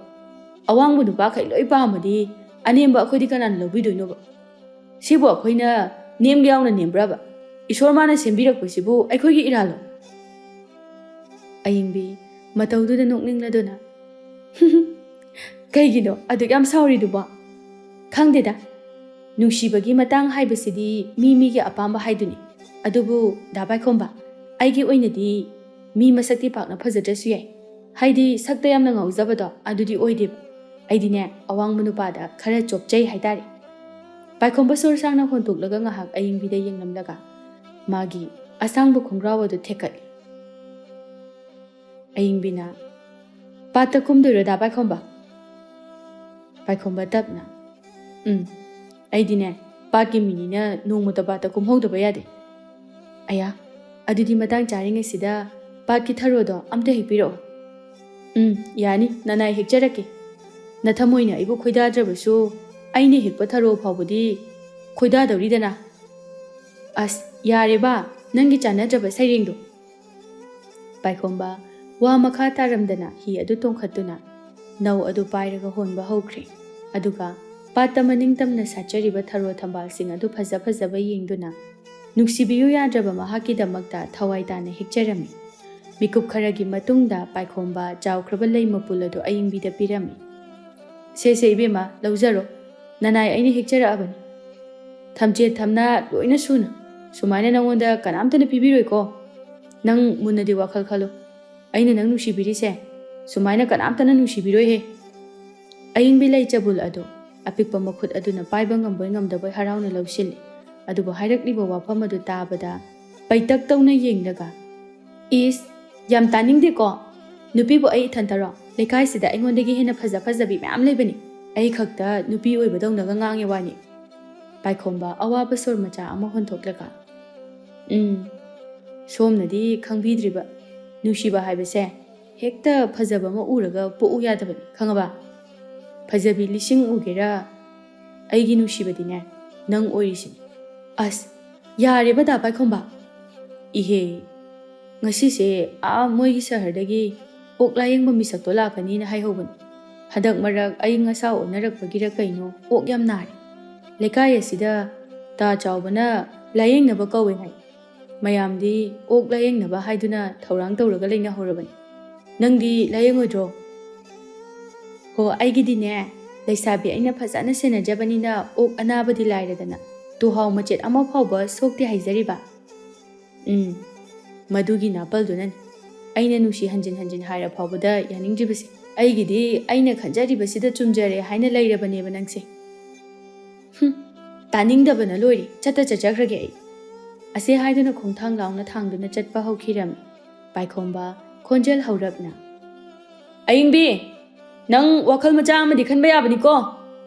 ꯑꯋꯥꯡꯕ ꯅꯨꯄꯥꯈꯩ ꯂꯣꯏ ꯄꯥꯝꯃꯗꯤ ꯑꯅꯦꯝꯕ ꯑꯩꯈꯣꯏꯗꯤ ꯀꯅꯥꯅ ꯂꯧꯕꯤꯗꯣꯏꯅꯣꯕ Sibu akoina nemga yauna nembraba. Ishwar mana sembirakpasibu aikoigi iralo. Ayingbi mataududa nokningladuna. Kaigino aduk yam sauriduba. Khangdeda. Nungsibagi matang haibasidi migi apamba haiduni. Adubu dabai khomba. Aigi oinadi mi masakti pakna phajadrasu yai. Haidi sakta yamna ngaujabado adudi oideba. Aidine awang manupada khara chopchai haidari. Paikhomba sur sangna hontoklaga ngahak ayingbida yenglamlaga magi asangbu khongrawa du thekali. Ayingbina pata kumdura da paikhomba. Paikhomba tapna. Aidine paki minina nongmuta pata kumhodaba yade. Aya adudi matang charinga sida paki tharodo amta hekpiro. Yani nanai hekjarake. Nathamoina ibu khoidadrabasu aine hekpa tharo phawbudi khoidadawridana. As yareba nangi chanadraba sairengdo. Paikhomba wa makha taramdana hi adu tongkhatuna nau adu pairaga honba hokre. Aduga pata maningtamna sachariba tharo thambal sing adu phaja phajaba yengduna nungsibiyu yadraba mahakidamakta thawai tana hekjarami. Mikup kharagi matungda Paikhomba chawkraba leima puladu ayingbida pirami. Se ibema laujaro nanai aini hekjara abani. Thamche thamna loina suna. Sumaina nangonda kanamtana pibiroi ko. Nang munadi wakhal khalo. Aina nang nushibiri se. Sumaina kanamtana nushibiroi he. Ayingbi lai chabul ado. Apikpa makhut aduna paiba ngamboi ngamdabai harauna laushili. Adubo hairakliba wafam adu tabada paitak tawna yengdaga. Is yam taningde ko. Nupibu ai thantaro. Lekai sida aingondagi hena phaja phajabi mayam leibani. Ai khakta nupi oibadawnaga ngange wani. Paikhomba awaba sor macha ama honthoklaga. Somnadi khangbidriba. Nushiba haibase hekta phajaba ma uraga po'u yadabani khangaba. Phajabi lising ugera aigi nushibadine nang orisini. As yareba da Paikhomba. Ihe ngasi se moigi sahardagi ok layeng misakto lakani na haihobani. Hadak marak aying asa onarakpagira kaino ok yam nari. Lekai asida ta chawbana layeng naba kawe ngai. Mayamdi ok layeng naba haiduna thaurang tawraga leina horabani. Nangdi layeng oidro. Ho aigidine laisabi aina phajana senajabani na ok anabadi lairadana. Tuhaw machet ama phawba sokti haijariba. Madugi napaldunan. Aina nushi hanjin haira phawbada yaningjibasi. Aigidi aina khanjaribasida chumjare haina lairabaneba nangse. Taningdabana lori chata chachakrage ai. Ase haiduna khongthang laungna thangduna chatpa hawkhirami. Paikhomba khonjel hawrapna. Ayingbi nang wakhal macha amadi khanba yabani ko.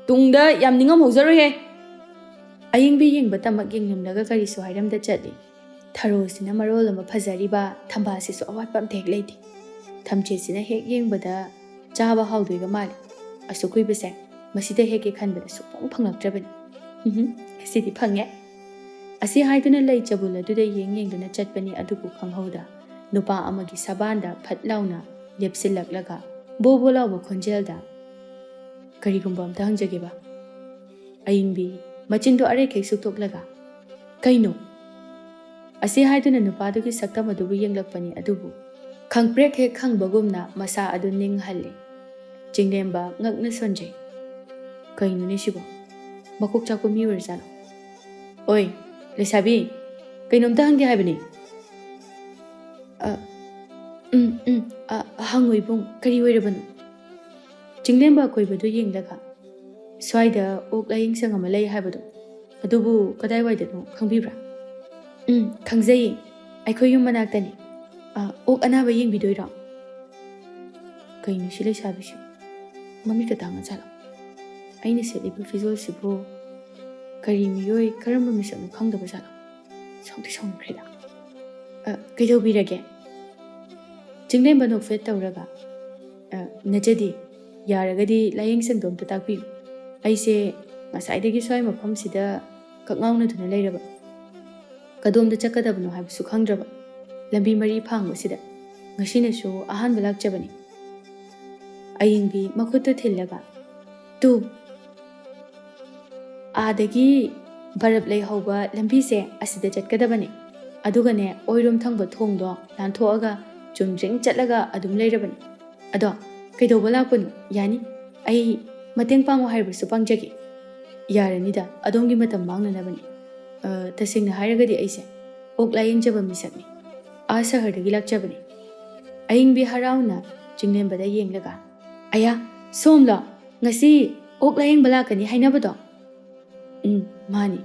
Tungda yam ningam hawjaro he. Ayingbi yengba tamak yenglamlaga karisu hairamda chatli. Tharo sina marol ama phajariba thamba sisu awatpam thek leiti. Thamche sina hek yengbada chaba hawdoiga mali. Asukui base masida heke khanbada supong phanglaktrabani. Sidi phangye. Asi haiduna lai chabula duda yengduna chatpani adubu khanghauda. Nupa amagi sabanda phatlauna lepsilaklaga bobo lawba khonjelda. Karigumba amta hangjageba. Ayingbi machindo are kek suktoklaga. Kaino Asi haiduna nupadugi saktam adubu yenglakpani adubu. Khangprek hek khangbagumna masa adu ninghalli. Jinglemba ngakna sonjay. Kaino nishibo. Makok chakpo miwar jalo. Oi, lesabi. Kainomta hangge haibani. Hangoy bung kari wairabano. Jinglemba koibadu yenglaga. Swaida ok laying sangama lay haibado. Adubu kadai waidano khangbibra. Khangzay. Aikoy yung manaktani. Ok anaba yengbidoira. Kaino silay sabi siya. Mamika tangan jalo. Aina selibu fizol sibu kari miyoy karamba misakno khangdaba jalo. Songti songkrida. Kaidawbirage. Jinglemba nokfet tawraga. Najadi yaragadi layeng sangdomta takpiyu. Aise ngasaidagi swai mafamsida kakngawna duna layraba. Kadomda chakadabano haibasu khangdraba. Lambi mari phangwasida. Ngasinasu ahanba lakjabani. Ayingbi makhutta thillaga. Tu adagi ꯕꯔꯞ ꯂꯩ ꯍꯧꯕ ꯂꯝꯕꯤꯁꯦ ꯑꯁꯤꯗ ꯆꯠꯀꯗꯕꯅꯤ ꯑꯗꯨꯒꯅꯦ ꯑꯣꯏꯔꯣꯝ ꯊꯪꯕ ꯊꯣꯡꯗꯣ ꯂꯥꯟꯊꯣꯛꯑꯒ ꯆꯨꯝꯗ꯭ꯔꯤꯡ ꯆꯠꯂꯒ ꯑꯗꯨꯝ ꯂꯩꯔꯕꯅꯤ ꯑꯗꯣ ꯀꯩꯗꯧꯕ ꯂꯥꯛꯄꯅꯣ ꯌꯥꯅꯤ ꯑꯩ ꯃꯇꯦꯡ ꯄꯥꯡꯉꯣ ꯍꯥꯏꯔꯕꯁꯨ ꯄꯥꯡꯖꯒꯦ ꯌꯥꯔꯅꯤꯗ ꯑꯗꯣꯝꯒꯤ ꯃꯇꯝ ꯃꯥꯡꯅꯅꯕꯅꯤ ꯇꯁꯦꯡꯅ ꯍꯥꯏꯔꯒꯗꯤ ꯑꯩꯁꯦ ꯑꯣꯛ ꯂꯥꯌꯦꯡꯖꯕ ꯃꯤꯁꯛꯅꯤ ꯑꯥ ꯁꯍꯔꯗꯒꯤ ꯂꯥꯛꯆꯕꯅꯤ ꯑꯏꯪꯕꯤ ꯍꯔꯥꯎꯅ ꯆꯤꯡꯂꯦꯝꯕꯗ ꯌꯦꯡꯂꯒ ꯑꯌꯥ ꯁꯣꯝꯂꯣ ꯉꯁꯤ ꯑꯣꯛ ꯂꯥꯌꯦꯡꯕ ꯂꯥꯛꯀꯅꯤ ꯍꯥꯏꯅꯕꯗꯣ ꯃꯥꯅꯤ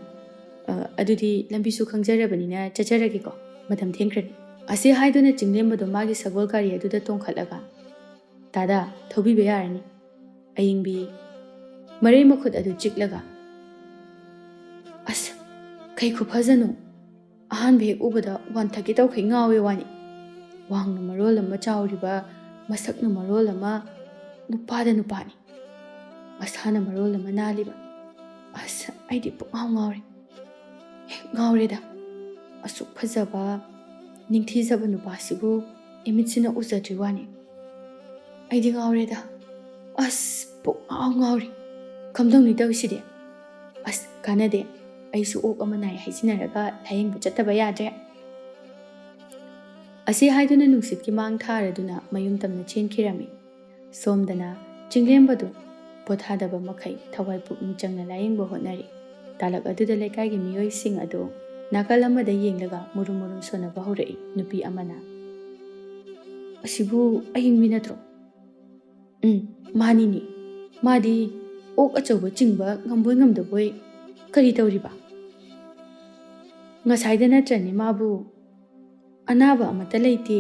ꯑꯗꯨꯗꯤ ꯂꯝꯕꯤꯁꯨ ꯈꯪꯖꯔꯕꯅꯤꯅ ꯆꯠꯆꯔꯒꯦꯀꯣ ꯃꯇꯝ ꯊꯦꯡꯈ꯭ꯔꯅꯤ ꯑꯁꯤ ꯍꯥꯏꯗꯨꯅ ꯆꯤꯡꯂꯦꯝꯕꯗꯣ ꯃꯥꯒꯤ ꯁꯒꯣꯜ ꯒꯥꯔꯤ ꯑꯗꯨꯗ ꯇꯣꯡꯈꯠꯂꯒ ꯗꯥꯗꯥ ꯊꯧꯕꯤꯕ ꯌꯥꯔꯅꯤ ꯑꯏꯪꯕꯤ ꯃꯔꯩ ꯃꯈꯨꯠ ꯑꯗꯨ ꯆꯤꯛꯂꯒ ꯑꯁ ꯀꯩ ꯈꯨꯐꯖꯅꯣ ꯑꯍꯥꯟꯕ ꯍꯦꯛ ꯎꯕꯗ ꯋꯥꯟꯊꯒꯦ ꯇꯧꯈꯩ ꯉꯥꯎꯋꯦ ꯋꯥꯅꯤ ꯋꯥꯡꯅ ꯃꯔꯣꯜ ꯑꯃ ꯆꯥꯎꯔꯤꯕ ꯃꯁꯛꯅ ꯃꯔꯣꯜ ꯑꯃ ꯅꯨꯄꯥꯗ ꯅꯨꯄꯥꯅꯤ ꯃꯁꯥꯅ ꯃꯔꯣꯜ ꯑꯃ ꯅꯥꯜꯂꯤꯕ ꯑꯁ ꯑꯩꯗꯤ ꯄꯨꯡꯉꯥꯎ ꯉꯥꯎꯔꯦ ꯍꯦꯛ ꯉꯥꯎꯔꯦꯗ ꯑꯁꯨꯛ ꯐꯖꯕ ꯅꯤꯡꯊꯤꯖꯕ ꯅꯨꯄꯥꯁꯤꯕꯨ ꯏꯃꯤꯠꯁꯤꯅ ꯎꯖꯗ꯭ꯔꯤ ꯋꯥꯅꯤ ꯑꯩꯗꯤ ꯉꯥꯎꯔꯦꯗ ꯑꯁ ꯄꯨꯡꯉꯥꯎ ꯉꯥꯎꯔꯤ ꯀꯝꯗꯧꯅꯤ ꯇꯧꯔꯤꯁꯤꯗꯤ ꯑꯁ ꯀꯥꯟꯅꯗꯦ ꯑꯩꯁꯨ ꯑꯣꯛ ꯑꯃ ꯅꯥꯏ ꯍꯥꯏꯖꯤꯟꯅꯔꯒ ꯂꯥꯌꯦꯡꯕ ꯆꯠꯇꯕ ꯌꯥꯗ꯭ꯔꯦ ꯑꯁꯤ ꯍꯥꯏꯗꯨꯅ ꯅꯨꯡꯁꯤꯠꯀꯤ ꯃꯥꯡ ꯊꯥꯔꯗꯨꯅ ꯃꯌꯨꯝ ꯇꯝꯅ ꯆꯦꯟꯈꯤꯔꯝꯃꯤ ꯁꯣꯝꯗꯅ ꯆꯤꯡꯂꯦꯝꯕꯗꯨ ꯄꯣꯊꯥꯗꯕ ꯃꯈꯩ ꯊꯋꯥꯏ ꯄꯨꯛꯅꯤꯡ ꯆꯪꯅ ꯂꯥꯌꯦꯡꯕ ꯍꯣꯠꯅꯔꯤ ꯇꯥꯂꯛ ꯑꯗꯨꯗ ꯂꯩꯀꯥꯏꯒꯤ ꯃꯤꯑꯣꯏꯁꯤꯡ ꯑꯗꯨ ꯅꯥꯀꯜ ꯑꯃꯗ ꯌꯦꯡꯂꯒ มุꯔꯨꯝ มุꯔꯨꯝ ꯁꯣꯟꯅꯕ ꯍꯧꯔꯛꯏ ꯅꯨꯄꯤ ꯑꯃꯅ ꯑꯁꯤꯕꯨ ꯑꯏꯪꯕꯤ ꯅꯠꯇ꯭ꯔꯣ ꯃꯥꯅꯤꯅꯤ ꯃꯥꯗꯤ ꯑꯣꯛ ꯑꯆꯧꯕ ꯆꯤꯡꯕ ꯉꯝꯕꯣꯏ ꯉꯝꯗꯕꯣꯏ ꯀꯔꯤ ꯇꯧꯔꯤꯕ ꯉꯁꯥꯏꯗ ꯅꯠꯇ꯭ꯔꯅꯤ ꯃꯥꯕꯨ ꯑꯅꯥꯕ ꯑꯃꯠꯇ ꯂꯩꯇꯦ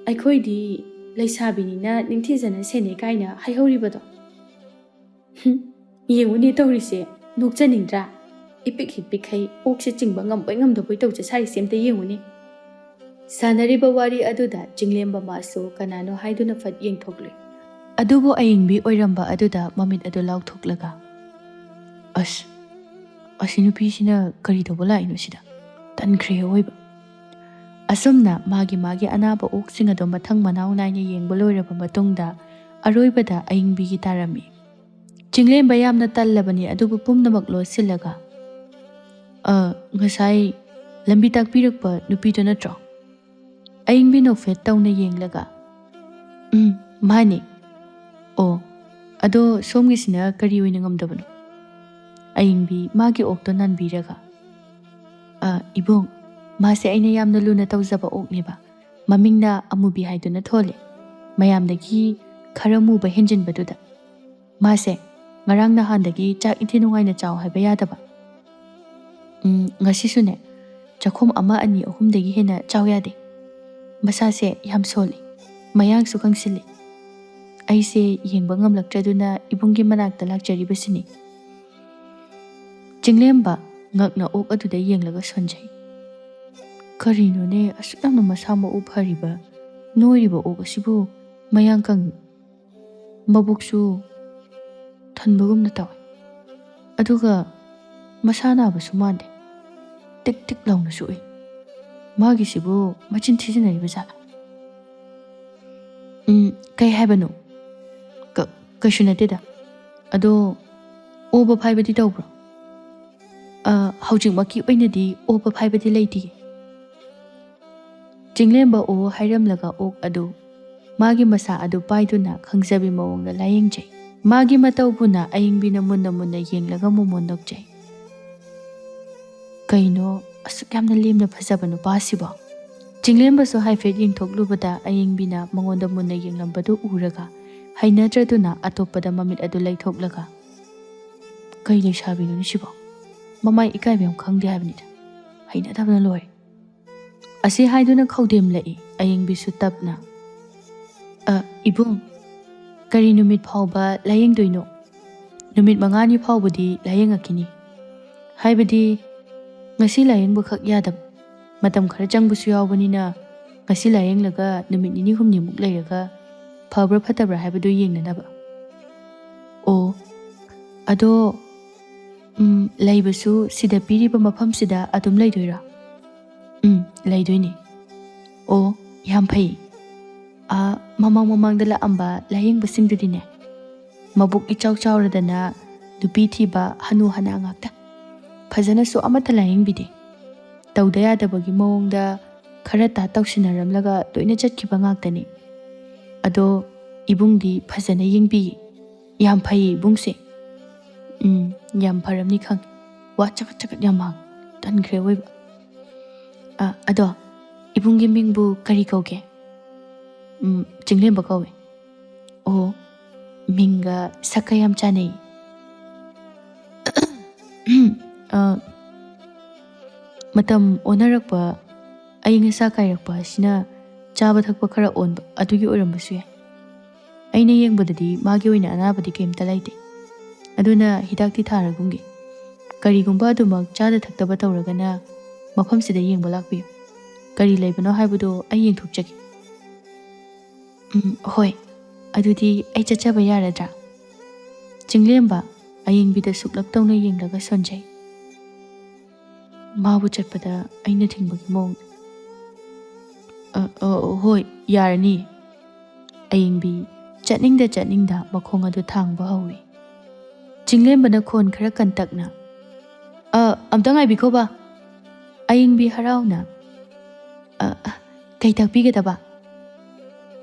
ꯑꯩꯈꯣꯏꯗꯤ ꯂꯩꯁꯥꯕꯤꯅꯤꯅ ꯅꯤꯡꯊꯤꯖꯅ ꯁꯦꯟꯅꯩ ꯀꯥꯏꯅ ꯍꯥꯏꯍꯧꯔꯤꯕꯗꯣ ꯌꯦꯡꯉꯨꯅꯦ ꯇꯧꯔꯤꯁꯦ ꯅꯣꯛꯆꯅꯤꯡꯗ꯭ꯔꯥ ꯏꯄꯤꯛ ꯍꯤꯛꯄꯤꯈꯩ ꯑꯣꯛꯁꯦ ꯆꯤꯡꯕ ꯉꯝꯕꯣꯏ ꯉꯝꯗꯕꯣꯏ ꯇꯧꯖ ꯁꯥꯔꯤꯁꯦ ꯑꯝꯇ ꯌꯦꯡꯉꯨꯅꯦ ꯁꯥꯟꯅꯔꯤꯕ ꯋꯥꯔꯤ ꯑꯗꯨꯗ ꯆꯤꯡꯂꯦꯝꯕ ꯃꯥꯁꯨ ꯀꯅꯥꯅꯣ ꯍꯥꯏꯗꯨꯅ ꯐꯠ ꯌꯦꯡꯊꯣꯛꯂꯨꯏ ꯑꯗꯨꯕꯨ ꯑꯏꯪꯕꯤ ꯑꯣꯏꯔꯝꯕ ꯑꯗꯨꯗ ꯃꯃꯤꯠ ꯑꯗꯨ ꯂꯥꯎꯊꯣꯛꯂꯒ ꯑꯁ ꯑꯁꯤ ꯅꯨꯄꯤꯁꯤꯅ ꯀꯔꯤ ꯇꯧꯕ ꯂꯥꯛꯏꯅꯣ ꯁꯤꯗ ꯇꯟꯈ꯭ꯔꯦ ꯑꯣꯏꯕ ꯑꯁꯨꯝꯅ ꯃꯥꯒꯤ ꯑꯅꯥꯕ ꯑꯣꯛꯁꯤꯡ ꯑꯗꯨ ꯃꯊꯪ ꯃꯅꯥꯎ ꯅꯥꯏꯅ ꯌꯦꯡꯕ ꯂꯣꯏꯔꯕ ꯃꯇꯨꯡꯗ ꯑꯔꯣꯏꯕꯗ ꯑꯏꯪꯕꯤꯒꯤ ꯇꯥꯔꯝꯃꯤ ꯆꯤꯡꯂꯦꯝꯕ ꯌꯥꯝꯅ ꯇꯜꯂꯕꯅꯤ ꯑꯗꯨꯕꯨ ꯄꯨꯝꯅꯃꯛ ꯂꯣꯠꯁꯤꯜꯂꯒ ꯉꯁꯥꯏ ꯂꯝꯕꯤ ꯇꯥꯛꯄꯤꯔꯛꯄ ꯅꯨꯄꯤꯗꯣ ꯅꯠꯇ꯭ꯔꯣ ꯑꯏꯪꯕꯤ ꯅꯣꯛꯐꯦꯠ ꯇꯧꯅ ꯌꯦꯡꯂꯒ ꯃꯥꯅꯤ ꯑꯣ ꯑꯗꯣ ꯁꯣꯝꯒꯤꯁꯤꯅ ꯀꯔꯤ ꯑꯣꯏꯅ ꯉꯝꯗꯕꯅꯣ ꯑꯏꯪꯕꯤ ꯃꯥꯒꯤ ꯑꯣꯛꯇꯣ ꯅꯥꯟꯕꯤꯔꯒ ꯏꯕꯨꯡ ꯃꯥꯁꯦ ꯑꯩꯅ ꯌꯥꯝꯅ ꯂꯨꯅ ꯇꯧꯖꯕ ꯑꯣꯛꯅꯦꯕ ꯃꯃꯤꯡꯅ ꯑꯃꯨꯕꯤ ꯍꯥꯏꯗꯨꯅ ꯊꯣꯜꯂꯤ ꯃꯌꯥꯝꯗꯒꯤ ꯈꯔ ꯃꯨꯕ ꯍꯦꯟꯖꯤꯟꯕꯗꯨꯗ ꯃꯥꯁꯦ ꯉꯔꯥꯡ ꯅꯍꯥꯟꯗꯒꯤ ꯆꯥꯛ ꯏꯟꯊꯤ ꯅꯨꯡꯉꯥꯏꯅ ꯆꯥꯎ ꯍꯥꯏꯕ ꯌꯥꯗꯕ ꯉꯁꯤꯁꯨꯅꯦ ꯆꯥꯛꯈꯨꯝ 1, 2, 3 ꯍꯦꯟꯅ ꯆꯥꯎ ꯌꯥꯗꯦ ꯃꯁꯥꯁꯦ ꯌꯥꯝ ꯁꯣꯜꯂꯤ ꯃꯌꯥꯡꯁꯨ ꯀꯪꯁꯤꯜꯂꯤ ꯑꯩꯁꯦ ꯌꯦꯡꯕ ꯉꯝꯂꯛꯇ꯭ꯔꯗꯨꯅ ꯏꯕꯨꯡꯒꯤ ꯃꯅꯥꯛꯇ ꯂꯥꯛꯆꯔꯤꯕꯁꯤꯅꯤ ꯆꯤꯡꯂꯦꯝꯕ ꯉꯛꯅ ꯑꯣꯛ ꯑꯗꯨꯗ ꯌꯦꯡꯂꯒ ꯁꯣꯟꯖꯩ ꯀꯔꯤꯅꯣꯅꯦ ꯑꯁꯨꯛ ꯌꯥꯝꯅ ꯃꯁꯥ ꯃꯎ ꯐꯔꯤꯕ ꯅꯣꯏꯔꯤꯕ ꯑꯣꯛ ꯑꯁꯤꯕꯨ ꯃꯌꯥꯡ ꯀꯪꯉꯤ ꯃꯕꯨꯛꯁꯨ ꯊꯟꯕꯒꯨꯝꯅ ꯇꯧꯏ ꯑꯗꯨꯒ ꯃꯁꯥ ꯅꯥꯕꯁꯨ ꯃꯥꯟꯗꯦ ꯇꯤꯛ ꯇꯤꯛ ꯂꯥꯎꯅꯁꯨ ꯎꯏ ꯃꯥꯒꯤꯁꯤꯕꯨ ꯃꯆꯤꯟ ꯊꯤꯖꯤꯟꯅꯔꯤꯕ ꯖꯥꯠꯂ ꯀꯩ ꯍꯥꯏꯕꯅꯣ ꯀꯩꯁꯨ ꯅꯠꯇꯦꯗ ꯑꯗꯣ ꯑꯣꯕ ꯐꯥꯏꯕꯗꯤ ꯇꯧꯕ꯭ꯔꯣ ꯍꯧꯖꯤꯛꯃꯛꯀꯤ ꯑꯣꯏꯅꯗꯤ ꯑꯣꯕ ꯐꯥꯏꯕꯗꯤ ꯂꯩꯇꯤꯌꯦ ꯆꯤꯡꯂꯦꯝꯕ ꯑꯣ ꯍꯥꯏꯔꯝꯂꯒ ꯑꯣꯛ ꯑꯗꯨ ꯃꯥꯒꯤ ꯃꯁꯥ ꯑꯗꯨ ꯄꯥꯏꯗꯨꯅ ꯈꯪꯖꯕꯤ ꯃꯑꯣꯡꯗ ꯂꯥꯌꯦꯡꯖꯩ ꯃꯥꯒꯤ ꯃꯇꯧꯕꯨꯅ ꯑꯏꯪꯕꯤꯅ ꯃꯨꯟꯅ ꯃꯨꯟꯅ ꯌꯦꯡꯂꯒ ꯃꯣꯃꯣꯟ ꯅꯣꯛꯆꯩ ꯀꯩꯅꯣ ꯑꯁꯨꯛ ꯌꯥꯝꯅ ꯂꯦꯝꯅ ꯐꯖꯕ ꯅꯨꯄꯥꯁꯤꯕꯣ ꯆꯤꯡꯂꯦꯝꯕꯁꯨ ꯍꯥꯏꯐꯦꯠ ꯌꯦꯡꯊꯣꯛꯂꯨꯕꯗ ꯑꯏꯪꯕꯤꯅ ꯃꯉꯣꯟꯗ ꯃꯨꯟꯅ ꯌꯦꯡꯂꯝꯕꯗꯨ ꯎꯔꯒ ꯍꯩꯅꯗ꯭ꯔꯗꯨꯅ ꯑꯇꯣꯞꯄꯗ ꯃꯃꯤꯠ ꯑꯗꯨ ꯂꯩꯊꯣꯛꯂꯒ ꯀꯩ ꯂꯩꯁꯥꯕꯤꯅꯣꯅꯦ ꯁꯤꯕꯣ ꯃꯃꯥꯏ ꯏꯀꯥꯏꯕ ꯈꯪꯗꯦ ꯍꯥꯏꯕꯅꯤꯗ ꯍꯩꯅꯗꯕꯅ ꯂꯣꯏꯔꯦ ꯑꯁꯤ ꯍꯥꯏꯗꯨꯅ ꯈꯧꯗꯦꯝꯂꯛꯏ ꯑꯏꯪꯕꯤꯁꯨ ꯇꯞꯅ ꯏꯕꯨꯡ ꯀꯔꯤ ꯅꯨꯃꯤꯠ ꯐꯥꯎꯕ ꯂꯥꯌꯦꯡꯗꯣꯏꯅꯣ ꯅꯨꯃꯤꯠ 5ꯅꯤ ꯐꯥꯎꯕꯗꯤ ꯂꯥꯌꯦꯡꯉꯛꯈꯤꯅꯤ ꯍꯥꯏꯕꯗꯤ ꯉꯁꯤ ꯂꯥꯌꯦꯡꯕꯈꯛ ꯌꯥꯗꯕ ꯃꯇꯝ ꯈꯔ ꯆꯪꯕꯁꯨ ꯌꯥꯎꯕꯅꯤꯅ ꯉꯁꯤ ꯂꯥꯌꯦꯡꯂꯒ ꯅꯨꯃꯤꯠ 2-3 ꯂꯩꯔꯒ ꯐꯕ꯭ꯔꯥ ꯐꯠꯇꯕ꯭ꯔꯥ ꯍꯥꯏꯕꯗꯨ ꯌꯦꯡꯅꯅꯕ ꯑꯣ ꯑꯗꯣ ꯂꯩꯕꯁꯨ ꯁꯤꯗ ꯄꯤꯔꯤꯕ ꯃꯐꯝꯁꯤꯗ ꯑꯗꯨꯝ ꯂꯩꯗꯣꯏꯔꯥ ꯂꯩꯗꯣꯏꯅꯤ ꯑꯣ ꯌꯥꯝ ꯐꯩ ꯃꯃꯥꯡꯗ ꯂꯥꯛꯑꯝꯕ ꯂꯥꯌꯦꯡꯕꯁꯤꯡꯗꯨꯗꯤꯅꯦ ꯃꯕꯨꯛ ꯏꯆꯥꯎ ꯆꯥꯎꯔꯗꯅ ꯅꯨꯄꯤ ꯊꯤꯕ ꯍꯅꯨ ꯍꯅꯥ ꯉꯥꯛꯇ ꯐꯖꯅꯁꯨ ꯑꯃꯠꯇ ꯂꯥꯌꯦꯡꯕꯤꯗꯦ꯫ ꯇꯧꯗ ꯌꯥꯗꯕꯒꯤ ꯃꯑꯣꯡꯗ ꯈꯔ ꯇꯧꯁꯤꯟꯅꯔꯝꯂꯒ ꯂꯣꯏꯅ ꯆꯠꯈꯤꯕ ꯉꯥꯛꯇꯅꯤ꯫ ꯑꯗꯣ ꯏꯕꯨꯡꯗꯤ ꯐꯖꯅ ꯌꯦꯡꯕꯤꯌꯦ꯫ ꯌꯥꯝ ꯐꯩꯌꯦ ꯏꯕꯨꯡꯁꯦ꯫ ꯌꯥꯝ ꯐꯔꯝꯅꯤ ꯈꯪꯉꯦ꯫ ꯋꯥ ꯆꯒꯠ ꯆꯒꯠ ꯌꯥꯝ ꯉꯥꯡꯉꯦ꯫ ꯇꯟꯈ꯭ꯔꯦ ꯑꯣꯏꯕ꯫ ꯑꯗꯣ ꯏꯕꯨꯡꯒꯤ ꯃꯤꯡꯕꯨ ꯀꯔꯤ ꯀꯧꯒꯦ? ꯆꯤꯡꯂꯦꯝꯕ ꯀꯧꯋꯦ꯫ ꯑꯣ, ꯃꯤꯡꯒ ꯁꯛꯀ ꯌꯥꯝ ꯆꯥꯟꯅꯩ꯫ ꯃꯇꯝ ꯑꯣꯟꯅꯔꯛꯄ, ꯑꯏꯪ ꯑꯁꯥ ꯀꯥꯏꯔꯛꯄ ꯑꯁꯤꯅ ꯆꯥꯕ ꯊꯛꯄ ꯈꯔ ꯑꯣꯟꯕ ꯑꯗꯨꯒꯤ ꯑꯣꯏꯔꯝꯕꯁꯨ ꯌꯥꯏ꯫ ꯑꯩꯅ ꯌꯦꯡꯕꯗꯗꯤ ꯃꯥꯒꯤ ꯑꯣꯏꯅ ꯑꯅꯥꯕꯗꯤ ꯀꯩꯝꯇ ꯂꯩꯇꯦ꯫ ꯑꯗꯨꯅ ꯍꯤꯗꯥꯛꯇꯤ ꯊꯥꯔꯒꯨꯝꯒꯦ꯫ ꯀꯔꯤꯒꯨꯝꯕ ꯑꯗꯨꯃꯛ ꯆꯥꯗ ꯊꯛꯇꯕ ꯇꯧꯔꯒꯅ ꯃꯐꯝꯁꯤꯗ ꯌꯦꯡꯕ ꯂꯥꯛꯄꯤꯌꯨ꯫ ꯀꯔꯤ ꯂꯩꯕꯅꯣ ꯍꯥꯏꯕꯗꯣ ꯑꯩ ꯌꯦꯡꯊꯣꯛꯆꯒꯦ꯫ ꯍꯣꯏ, ꯑꯗꯨꯗꯤ ꯑꯩ ꯆꯠꯆꯕ ꯌꯥꯔꯗ꯭ꯔꯥ? ꯆꯤꯡꯂꯦꯝꯕ ꯑꯌꯦꯡꯕꯤꯗ ꯁꯨꯛꯂꯞ ꯇꯧꯅ ꯌꯦꯡꯂꯒ ꯁꯣꯟꯖꯩ꯫ ꯃꯥꯕꯨ ꯆꯠꯄꯗ ꯑꯩꯅ ꯊꯤꯡꯕꯒꯤ ꯃꯑꯣꯡꯗ꯫ ꯍꯣꯏ, ꯌꯥꯔꯅꯤ꯫ ꯑꯌꯦꯡꯕꯤ ꯆꯠꯅꯤꯡꯗ ꯃꯈꯣꯡ ꯑꯗꯨ ꯊꯥꯡꯕ ꯍꯧꯏ꯫ ꯆꯤꯡꯂꯦꯝꯕꯅ ꯈꯣꯟ ꯈꯔ ꯀꯟꯇꯛꯅ, ꯑꯝꯇ ꯉꯥꯏꯕꯤꯈꯣ ꯕꯥ꯫ ꯑꯌꯦꯡꯕꯤ ꯍꯔꯥꯎꯅ, ꯀꯩ ꯇꯥꯛꯄꯤꯒꯗꯕ?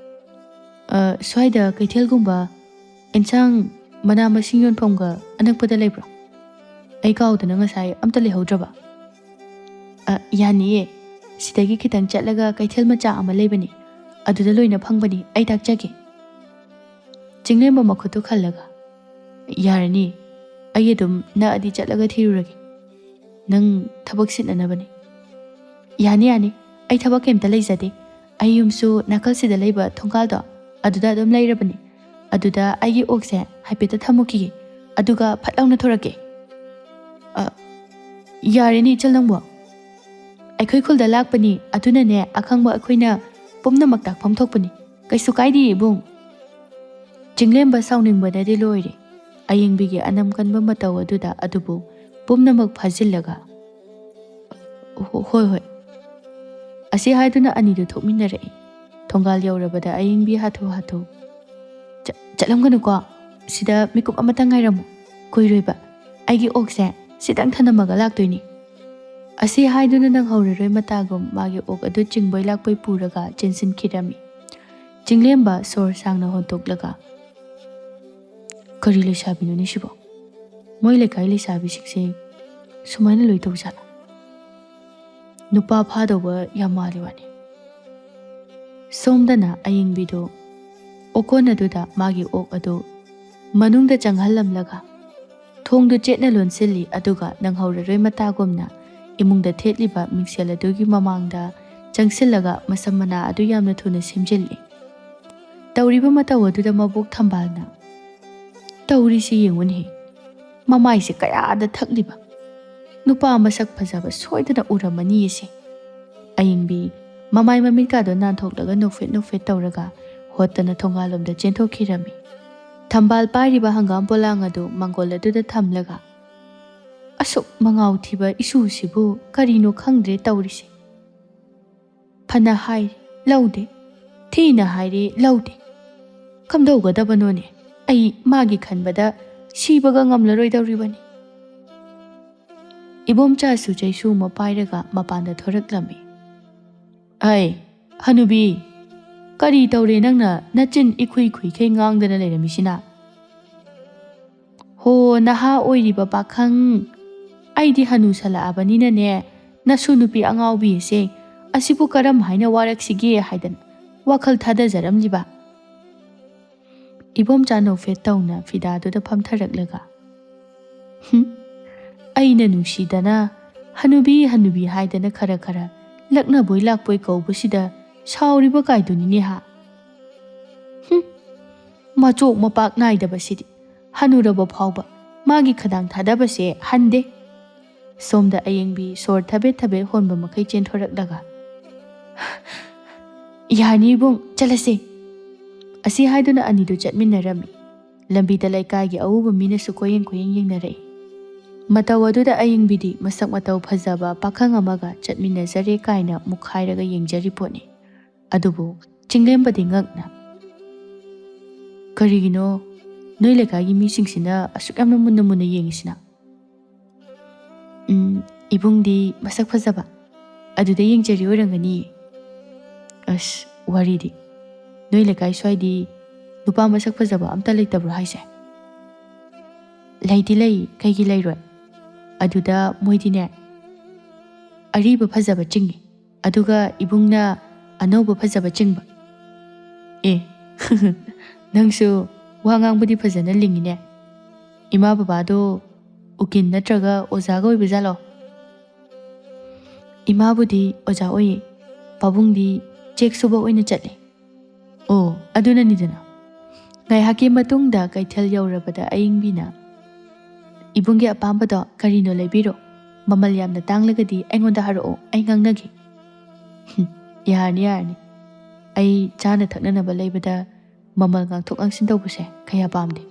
ꯁ꯭ꯋꯥꯏꯗ ꯀꯩꯊꯦꯜꯒꯨꯝꯕ ꯑꯦꯟꯁꯥꯡ ꯃꯅꯥ ꯃꯁꯤꯡ ꯌꯣꯟꯐꯝꯒ ꯑꯅꯛꯄꯗ ꯂꯩꯕ꯭ꯔꯣ? ꯑꯩ ꯀꯥꯎꯗꯅ ꯉꯁꯥꯏ ꯑꯝꯇ ꯂꯩꯍꯧꯗ꯭ꯔꯕ? ꯌꯥꯅꯤꯌꯦ꯫ ꯁꯤꯗꯒꯤ ꯈꯤꯇꯪ ꯆꯠꯂꯒ ꯀꯩꯊꯦꯜ ꯃꯆꯥ ꯑꯃ ꯂꯩꯕꯅꯤ꯫ ꯑꯗꯨꯗ ꯂꯣꯏꯅ ꯐꯪꯕꯅꯤ, ꯑꯩ ꯇꯥꯛꯆꯒꯦ꯫ ꯆꯤꯡꯂꯦꯝꯕ ꯃꯈꯨꯠꯇꯨ ꯈꯜꯂꯒ, ꯌꯥꯔꯅꯤ, ꯑꯩ ꯑꯗꯨꯝ ꯅꯛꯑꯗꯤ ꯆꯠꯂꯒ ꯊꯤꯔꯨꯔꯒꯦ꯫ ꯅꯪ ꯊꯕꯛ ꯁꯤꯟꯅꯅꯕꯅꯤ꯫ ꯌꯥꯅꯤ, ꯑꯩ ꯊꯕꯛ ꯀꯩꯝꯇ ꯂꯩꯖꯗꯦ꯫ ꯑꯩ ꯌꯨꯝꯁꯨ ꯅꯥꯀꯜꯁꯤꯗ ꯂꯩꯕ ꯊꯣꯡꯒꯥꯜꯗꯣ ꯑꯗꯨꯗ ꯑꯗꯨꯝ ꯂꯩꯔꯕꯅꯤ꯫ ꯑꯗꯨꯗ ꯑꯩꯒꯤ ꯑꯣꯛꯁꯦ ꯍꯥꯏꯐꯦꯠꯇ ꯊꯝꯃꯨꯈꯤꯒꯦ, ꯑꯗꯨꯒ ꯐꯠ ꯂꯥꯎꯅ ꯊꯣꯔꯛꯀꯦ꯫ ꯌꯥꯔꯦꯅꯦ ꯏꯆꯜ ꯅꯪꯕꯣ꯫ ꯑꯩꯈꯣꯏ ꯈꯨꯜꯗ ꯂꯥꯛꯄꯅꯤ, ꯑꯗꯨꯅꯅꯦ ꯑꯈꯪꯕ ꯑꯩꯈꯣꯏꯅ ꯄꯨꯝꯅꯃꯛ ꯇꯥꯛꯐꯝ ꯊꯣꯛꯄꯅꯤ꯫ ꯀꯩꯁꯨ ꯀꯥꯏꯗꯦ ꯏꯕꯨꯡ꯫ ꯆꯤꯡꯂꯦꯝꯕ ꯁꯥꯎꯅꯤꯡꯕꯅꯗꯤ ꯂꯣꯏꯔꯦ ꯑꯌꯦꯡꯕꯤꯒꯤ ꯑꯅꯝ ꯀꯟꯕ ꯃꯇꯧ ꯑꯗꯨꯗ꯫ ꯑꯗꯨꯕꯨ ꯄꯨꯝꯅꯃꯛ ꯐꯥꯖꯤꯜꯂꯒ, ꯍꯣꯏ, ꯑꯁꯤ ꯍꯥꯏꯗꯨꯅ ꯑꯅꯤꯗꯨ ꯊꯣꯛꯃꯤꯟꯅꯔꯛꯏ꯫ ꯊꯣꯡꯒꯥꯜ ꯌꯧꯔꯕꯗ ꯑꯌꯦꯡꯕꯤ ꯍꯥꯊꯨ ꯆꯠꯂꯝꯒꯅꯨꯀꯣ, ꯁꯤꯗ ꯃꯤꯀꯨꯞ ꯑꯃꯇ ꯉꯥꯏꯔꯝꯃꯨ, ꯀꯨꯏꯔꯣꯏꯕ꯫ ꯑꯩꯒꯤ ꯑꯣꯛꯁꯦ ꯁꯤꯗꯪ ꯊꯅꯝꯃꯒ ꯂꯥꯛꯇꯣꯏꯅꯤ꯫ ꯑꯁꯤ ꯍꯥꯏꯗꯨꯅ ꯅꯪꯍꯧꯔꯔꯣꯏ ꯃꯇꯥꯒꯨꯝ ꯃꯥꯒꯤ ꯑꯣꯛ ꯑꯗꯨ ꯆꯤꯡꯕꯣꯏ ꯂꯥꯛꯄꯣꯏ ꯄꯨꯔꯒ ꯆꯦꯟꯁꯤꯟꯈꯤꯔꯝꯃꯤ꯫ ꯆꯤꯡꯂꯦꯝꯕ ꯁꯣꯔ ꯁꯥꯡꯅ ꯍꯣꯟꯇꯣꯛꯂꯒ, ꯀꯔꯤ ꯂꯩꯁꯥꯕꯤꯅꯣꯅꯦ ꯁꯤꯕꯣ? ꯃꯣꯏ ꯂꯩꯀꯥꯏ ꯂꯩꯁꯥꯕꯤꯁꯤꯡꯁꯦ ꯁꯨꯃꯥꯏꯅ ꯂꯣꯏ ꯇꯧꯖꯥꯠꯂ? ꯅꯨꯄꯥ ꯐꯥꯗꯧꯕ ꯌꯥꯝ ꯃꯥꯜꯂꯤ ꯋꯥꯅꯤ꯫ ꯁꯣꯝꯗꯅ ꯑꯌꯦꯡꯕꯤꯗꯨ ꯑꯣꯀꯣꯟ ꯑꯗꯨꯗ ꯃꯥꯒꯤ ꯑꯣꯛ ꯑꯗꯨ ꯃꯅꯨꯡꯗ ꯆꯪꯍꯜꯂꯝꯂꯒ ꯊꯣꯡꯗꯨ ꯆꯦꯠꯅ ꯂꯣꯟꯁꯤꯜꯂꯤ꯫ ꯑꯗꯨꯒ ꯅꯪꯍꯧꯔꯔꯣꯏ ꯃꯇꯥꯒꯨꯝꯅ ꯏꯃꯨꯡꯗ ꯊꯦꯠꯂꯤꯕ ꯃꯤꯡꯁꯦꯜ ꯑꯗꯨꯒꯤ ꯃꯃꯥꯡꯗ ꯆꯪꯁꯤꯜꯂꯒ ꯃꯁꯝ ꯃꯅꯥ ꯑꯗꯨ ꯌꯥꯝꯅ ꯊꯨꯅ ꯁꯦꯝꯖꯤꯜꯂꯤ꯫ ꯇꯧꯔꯤꯕ ꯃꯇꯧ ꯑꯗꯨꯗ ꯃꯕꯣꯛ ꯊꯝꯕꯥꯜꯅ, ꯇꯧꯔꯤꯁꯤ ꯌꯦꯡꯉꯨꯅꯦ, ꯃꯃꯥꯏꯁꯦ ꯀꯌꯥꯗ ꯊꯛꯂꯤꯕ? ꯅꯨꯄꯥ ꯃꯁꯛ ꯐꯖꯕ ꯁꯣꯏꯗꯅ ꯎꯔꯝꯃꯅꯤꯌꯦꯁꯦ꯫ ꯑꯌꯦꯡꯕꯤ ꯃꯃꯥꯏ ꯃꯃꯤꯠꯀꯥꯗꯣ ꯅꯥꯟꯊꯣꯛꯂꯒ ꯅꯣꯛꯐꯦꯠ ꯇꯧꯔꯒ ꯍꯣꯠꯇꯅ ꯊꯣꯡꯒꯥꯜꯂꯣꯝꯗ ꯆꯦꯟꯊꯣꯛꯈꯤꯔꯝꯃꯤ꯫ ꯊꯝꯕꯥꯜ ꯄꯥꯏꯔꯤꯕ ꯍꯪꯒꯥꯝ ꯄꯣꯂꯥꯡ ꯑꯗꯨ ꯃꯥꯡꯒꯣꯜ ꯑꯗꯨꯗ ꯊꯝꯂꯒ, ꯑꯁꯨꯛ ꯃꯉꯥꯎ ꯊꯤꯕ ꯏꯁꯨꯁꯤꯕꯨ ꯀꯔꯤꯅꯣ ꯈꯪꯗ꯭ꯔꯦ ꯇꯧꯔꯤꯁꯦ꯫ ꯐꯅ ꯍꯥꯏꯔꯤ ꯂꯧꯗꯦ, ꯊꯤꯅ ꯍꯥꯏꯔꯤ ꯂꯧꯗꯦ꯫ ꯀꯝꯗꯧꯒꯗꯕꯅꯣꯅꯦ? ꯑꯩ ꯃꯥꯒꯤ ꯈꯟꯕꯗ ꯁꯤꯕꯒ ꯉꯝꯂꯔꯣꯏꯗꯧꯔꯤꯕꯅꯤ꯫ ꯏꯕꯣꯝꯆꯥꯁꯨ ꯆꯩꯁꯨ ꯑꯃ ꯄꯥꯏꯔꯒ ꯃꯄꯥꯟꯗ ꯊꯣꯔꯛꯂꯝꯃꯤ꯫ ꯍꯅꯨꯕꯤ, ꯀꯔꯤ ꯇꯧꯔꯦ ꯅꯪꯅ ꯅꯆꯤꯟ ꯏꯈꯨꯏ ꯉꯥꯡꯗꯅ ꯂꯩꯔꯝꯃꯤꯁꯤꯅ? ꯍꯣ ꯅꯍꯥ ꯑꯣꯏꯔꯤꯕ ꯄꯥꯈꯪ, ꯑꯩꯗꯤ ꯍꯅꯨꯁꯜꯂꯛꯑꯕꯅꯤꯅꯅꯦ ꯅꯁꯨ ꯅꯨꯄꯤ ꯑꯉꯥꯎꯕꯤ ꯑꯁꯦ ꯑꯁꯤꯕꯨ ꯀꯔꯝ ꯍꯥꯏꯅ ꯋꯥꯔꯛꯁꯤꯒꯦ ꯍꯥꯏꯗꯅ ꯋꯥꯈꯜ ꯊꯥꯗꯖꯔꯝꯂꯤꯕ꯫ ꯏꯕꯣꯝꯆꯥ ꯅꯣꯛꯐꯦꯠ ꯇꯧꯅ ꯐꯤꯗꯥꯗꯨꯗ ꯐꯝꯊꯔꯛꯂꯒ, ꯑꯩꯅ ꯅꯨꯡꯁꯤꯗꯅ ꯍꯅꯨꯕꯤ ꯍꯥꯏꯗꯅ ꯈꯔ ꯂꯛꯅꯕꯣꯏ ꯂꯥꯛꯄꯣꯏ ꯀꯧꯕꯁꯤꯗ ꯁꯥꯎꯔꯤꯕ ꯀꯥꯏꯗꯨꯅꯤꯅꯦ ꯍꯥ? ꯃꯆꯣꯛ ꯃꯄꯥꯛ ꯅꯥꯏꯗꯕꯁꯤꯗꯤ ꯍꯅꯨꯔꯕ ꯐꯥꯎꯕ ꯃꯥꯒꯤ ꯈꯗꯥꯡ ꯊꯥꯗꯕꯁꯦ ꯍꯟꯗꯦ꯫ ꯁꯣꯝꯗ ꯑꯌꯦꯡꯕꯤ ꯁꯣꯔ ꯊꯕꯦꯠ ꯍꯣꯟꯕ ꯃꯈꯩ ꯆꯦꯟꯊꯣꯔꯛꯂꯒ, ꯌꯥꯔꯅꯤ ꯏꯕꯨꯡ, ꯆꯠꯂꯁꯦ꯫ ꯑꯁꯤ ꯍꯥꯏꯗꯨꯅ ꯑꯅꯤꯗꯨ ꯆꯠꯃꯤꯟꯅꯔꯝꯃꯤ꯫ ꯂꯝꯕꯤꯗ ꯂꯩꯀꯥꯏꯒꯤ ꯑꯎꯕ ꯃꯤꯅꯁꯨ ꯀꯣꯌꯦꯡ ꯌꯦꯡꯅꯔꯛꯏ꯫ ꯃꯇꯧ ꯑꯗꯨꯗ ꯑꯌꯦꯡꯕꯤꯗꯤ ꯃꯁꯛ ꯃꯇꯧ ꯐꯖꯕ ꯄꯥꯈꯪ ꯑꯃꯒ ꯆꯠꯃꯤꯟꯅꯖꯔꯦ ꯀꯥꯏꯅ ꯃꯨꯛꯈꯥꯏꯔꯒ ꯌꯦꯡꯖꯔꯤ ꯄꯣꯠꯅꯤ꯫ ꯑꯗꯨꯕꯨ ꯆꯤꯡꯂꯦꯝꯕꯗꯤ ꯉꯛꯅ, ꯀꯔꯤꯒꯤꯅꯣ ꯅꯣꯏ ꯂꯩꯀꯥꯏꯒꯤ ꯃꯤꯁꯤꯡꯁꯤꯅ ꯑꯁꯨꯛ ꯌꯥꯝꯅ ꯃꯨꯟꯅ ꯌꯦꯡꯉꯤꯁꯤꯅ? Ibungdi masak fazaba aduda yengjari oirangani. As waridi noi lekai swaidi nupa masak fazaba amta leitabro haise. Leiti lei kaigi leiroi aduda moidine ariba fazaba chingi aduga ibungna anauba fazaba chingba. Nangsu wangangbudi fazana lingine. Ima babado ukin natraga ozaga oibajalo. Ima budi oza oye pabungdi chek suba oina chatli. Aduna nidana. Ngai haki matungda kaithal yaurabada ayingbina ibunggi apambado karino leibiro mamal yamna tanglagadi aingonda haro ai ngangnagi. Yarni ai chana thaknanaba leibada mamal ngangthok ngangsin tawbase kaya pamde.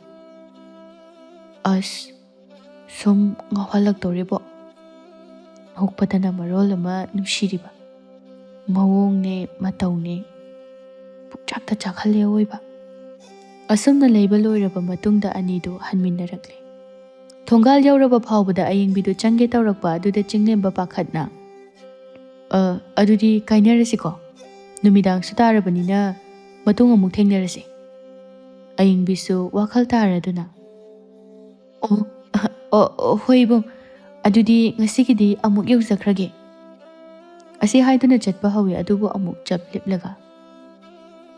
As sum ngawhalak toribo hokpadana marol ama nushiriba mawongne matawne pukchakta chakhalle oiba. Asumna leiba loiraba matungda anidu hanminarakle. Thongal yauraba phawbada ayengbidu change tawrakpa aduda chinglemba pakhatna. Adudi kainarasiko. Numidang sutarabanina matung amuk thengnarasi. Ayengbisu wakhal taraduna. Hoi bung adudi ngasigidi amuk yauzakrage. Asi haiduna chatpa hawi adubu amuk chap liplaga.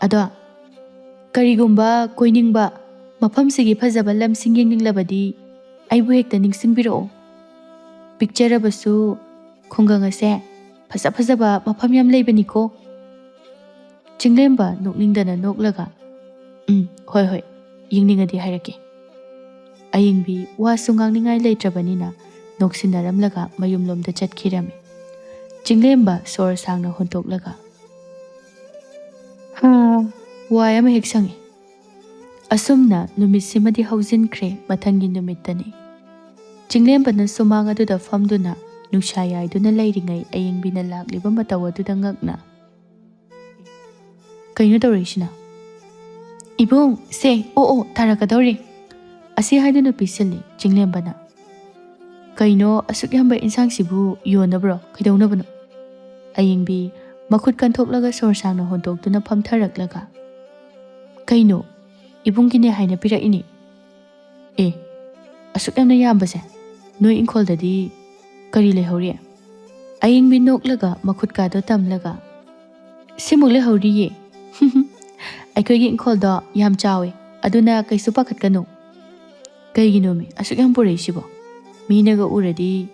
Ado karigumba koiningba mafamsigi fazaba lamsing yengninglabadi aibu hekta ningsingbiro. Picture basu khungangase fazaba mafam yam leibaniko. Chinglemba nokningdana noklaga. Hoi yingningadi hairake. Ayingbi wasu ngangningai leitrabanina noksinnaramlaga mayumlomda chatkirami. Chinglemba sor sangna hontoklaga. Wayama heksangi. Asumna numitsimadi hauzinkre mathangi numittani. Chinglemba na sumang aduda famduna nushaya iduna leiringai ayingbina lakliba mataw aduda ngakna. Kaino tawrishina? Ibung se tarakadori. Asi haiduna pisili Chinglembana. Kaino asuk yamba insang sibu yonabro kaidawnabano. Ayingbi makhut kantoklaga sorsangna hontoktuna phamtharaklaga. Kaino ibungine haina pirakini. Asuk yamna yambase noi inkholdadi kari lehori. Ayingbi noklaga makhut kado tamlaga. Simuk lehoriye. Aikoigi inkholda yam chawe aduna kaisu pakhatkanu. Kaiginomi asuk yam pureisibo minaga uradi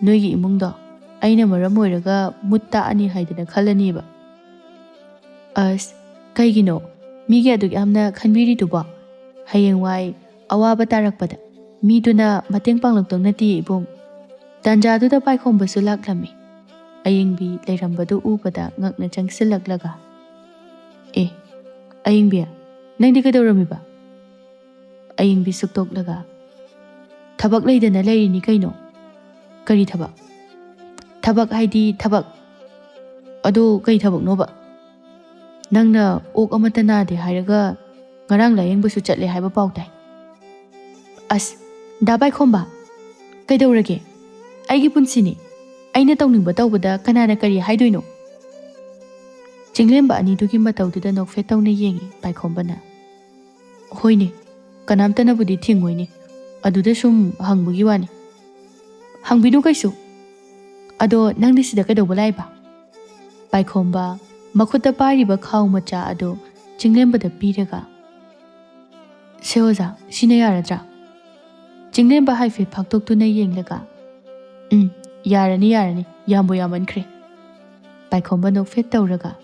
noigi imungda aina maram oiraga mutta ani haidana khalaniba. As kaigino migi aduk yamna khanbiri tuba hayengwai awaba tarakpada miduna mateng panglokdong nati ibung tanjaduda paikhombasu laklami. Ayingbi leirambadu ubada ngakna changsilaklaga. Ayingbi nangdi kadawramiba? Ayingbi suktoklaga. Thabak leidana leirini kaino. Kari thabak? Thabak haidi thabak. Ado kai thabak noba? Nangna ok amata nade hairaga ngarang layengbasu chatle haiba pautai. As dabai khomba kaidawrage? Aigi punsini aina tawningba tawbada kanana kari haidoino? Chinglemba anidugi matawduda nokfe tawna yengi paikhombana. Hoine kanamtana budi thingmoini aduda sum hangbugi wani. Hangbinu kaisu. Ado nangdi sida kadawba laiba? Paikhomba makhuta pariba khaw macha ado Chinglembada piraga. Seoza sina yaradra? Chinglemba haife phaktoktuna yenglaga. Yarani yambo yamankre. Paikhomba nokfe tawraga.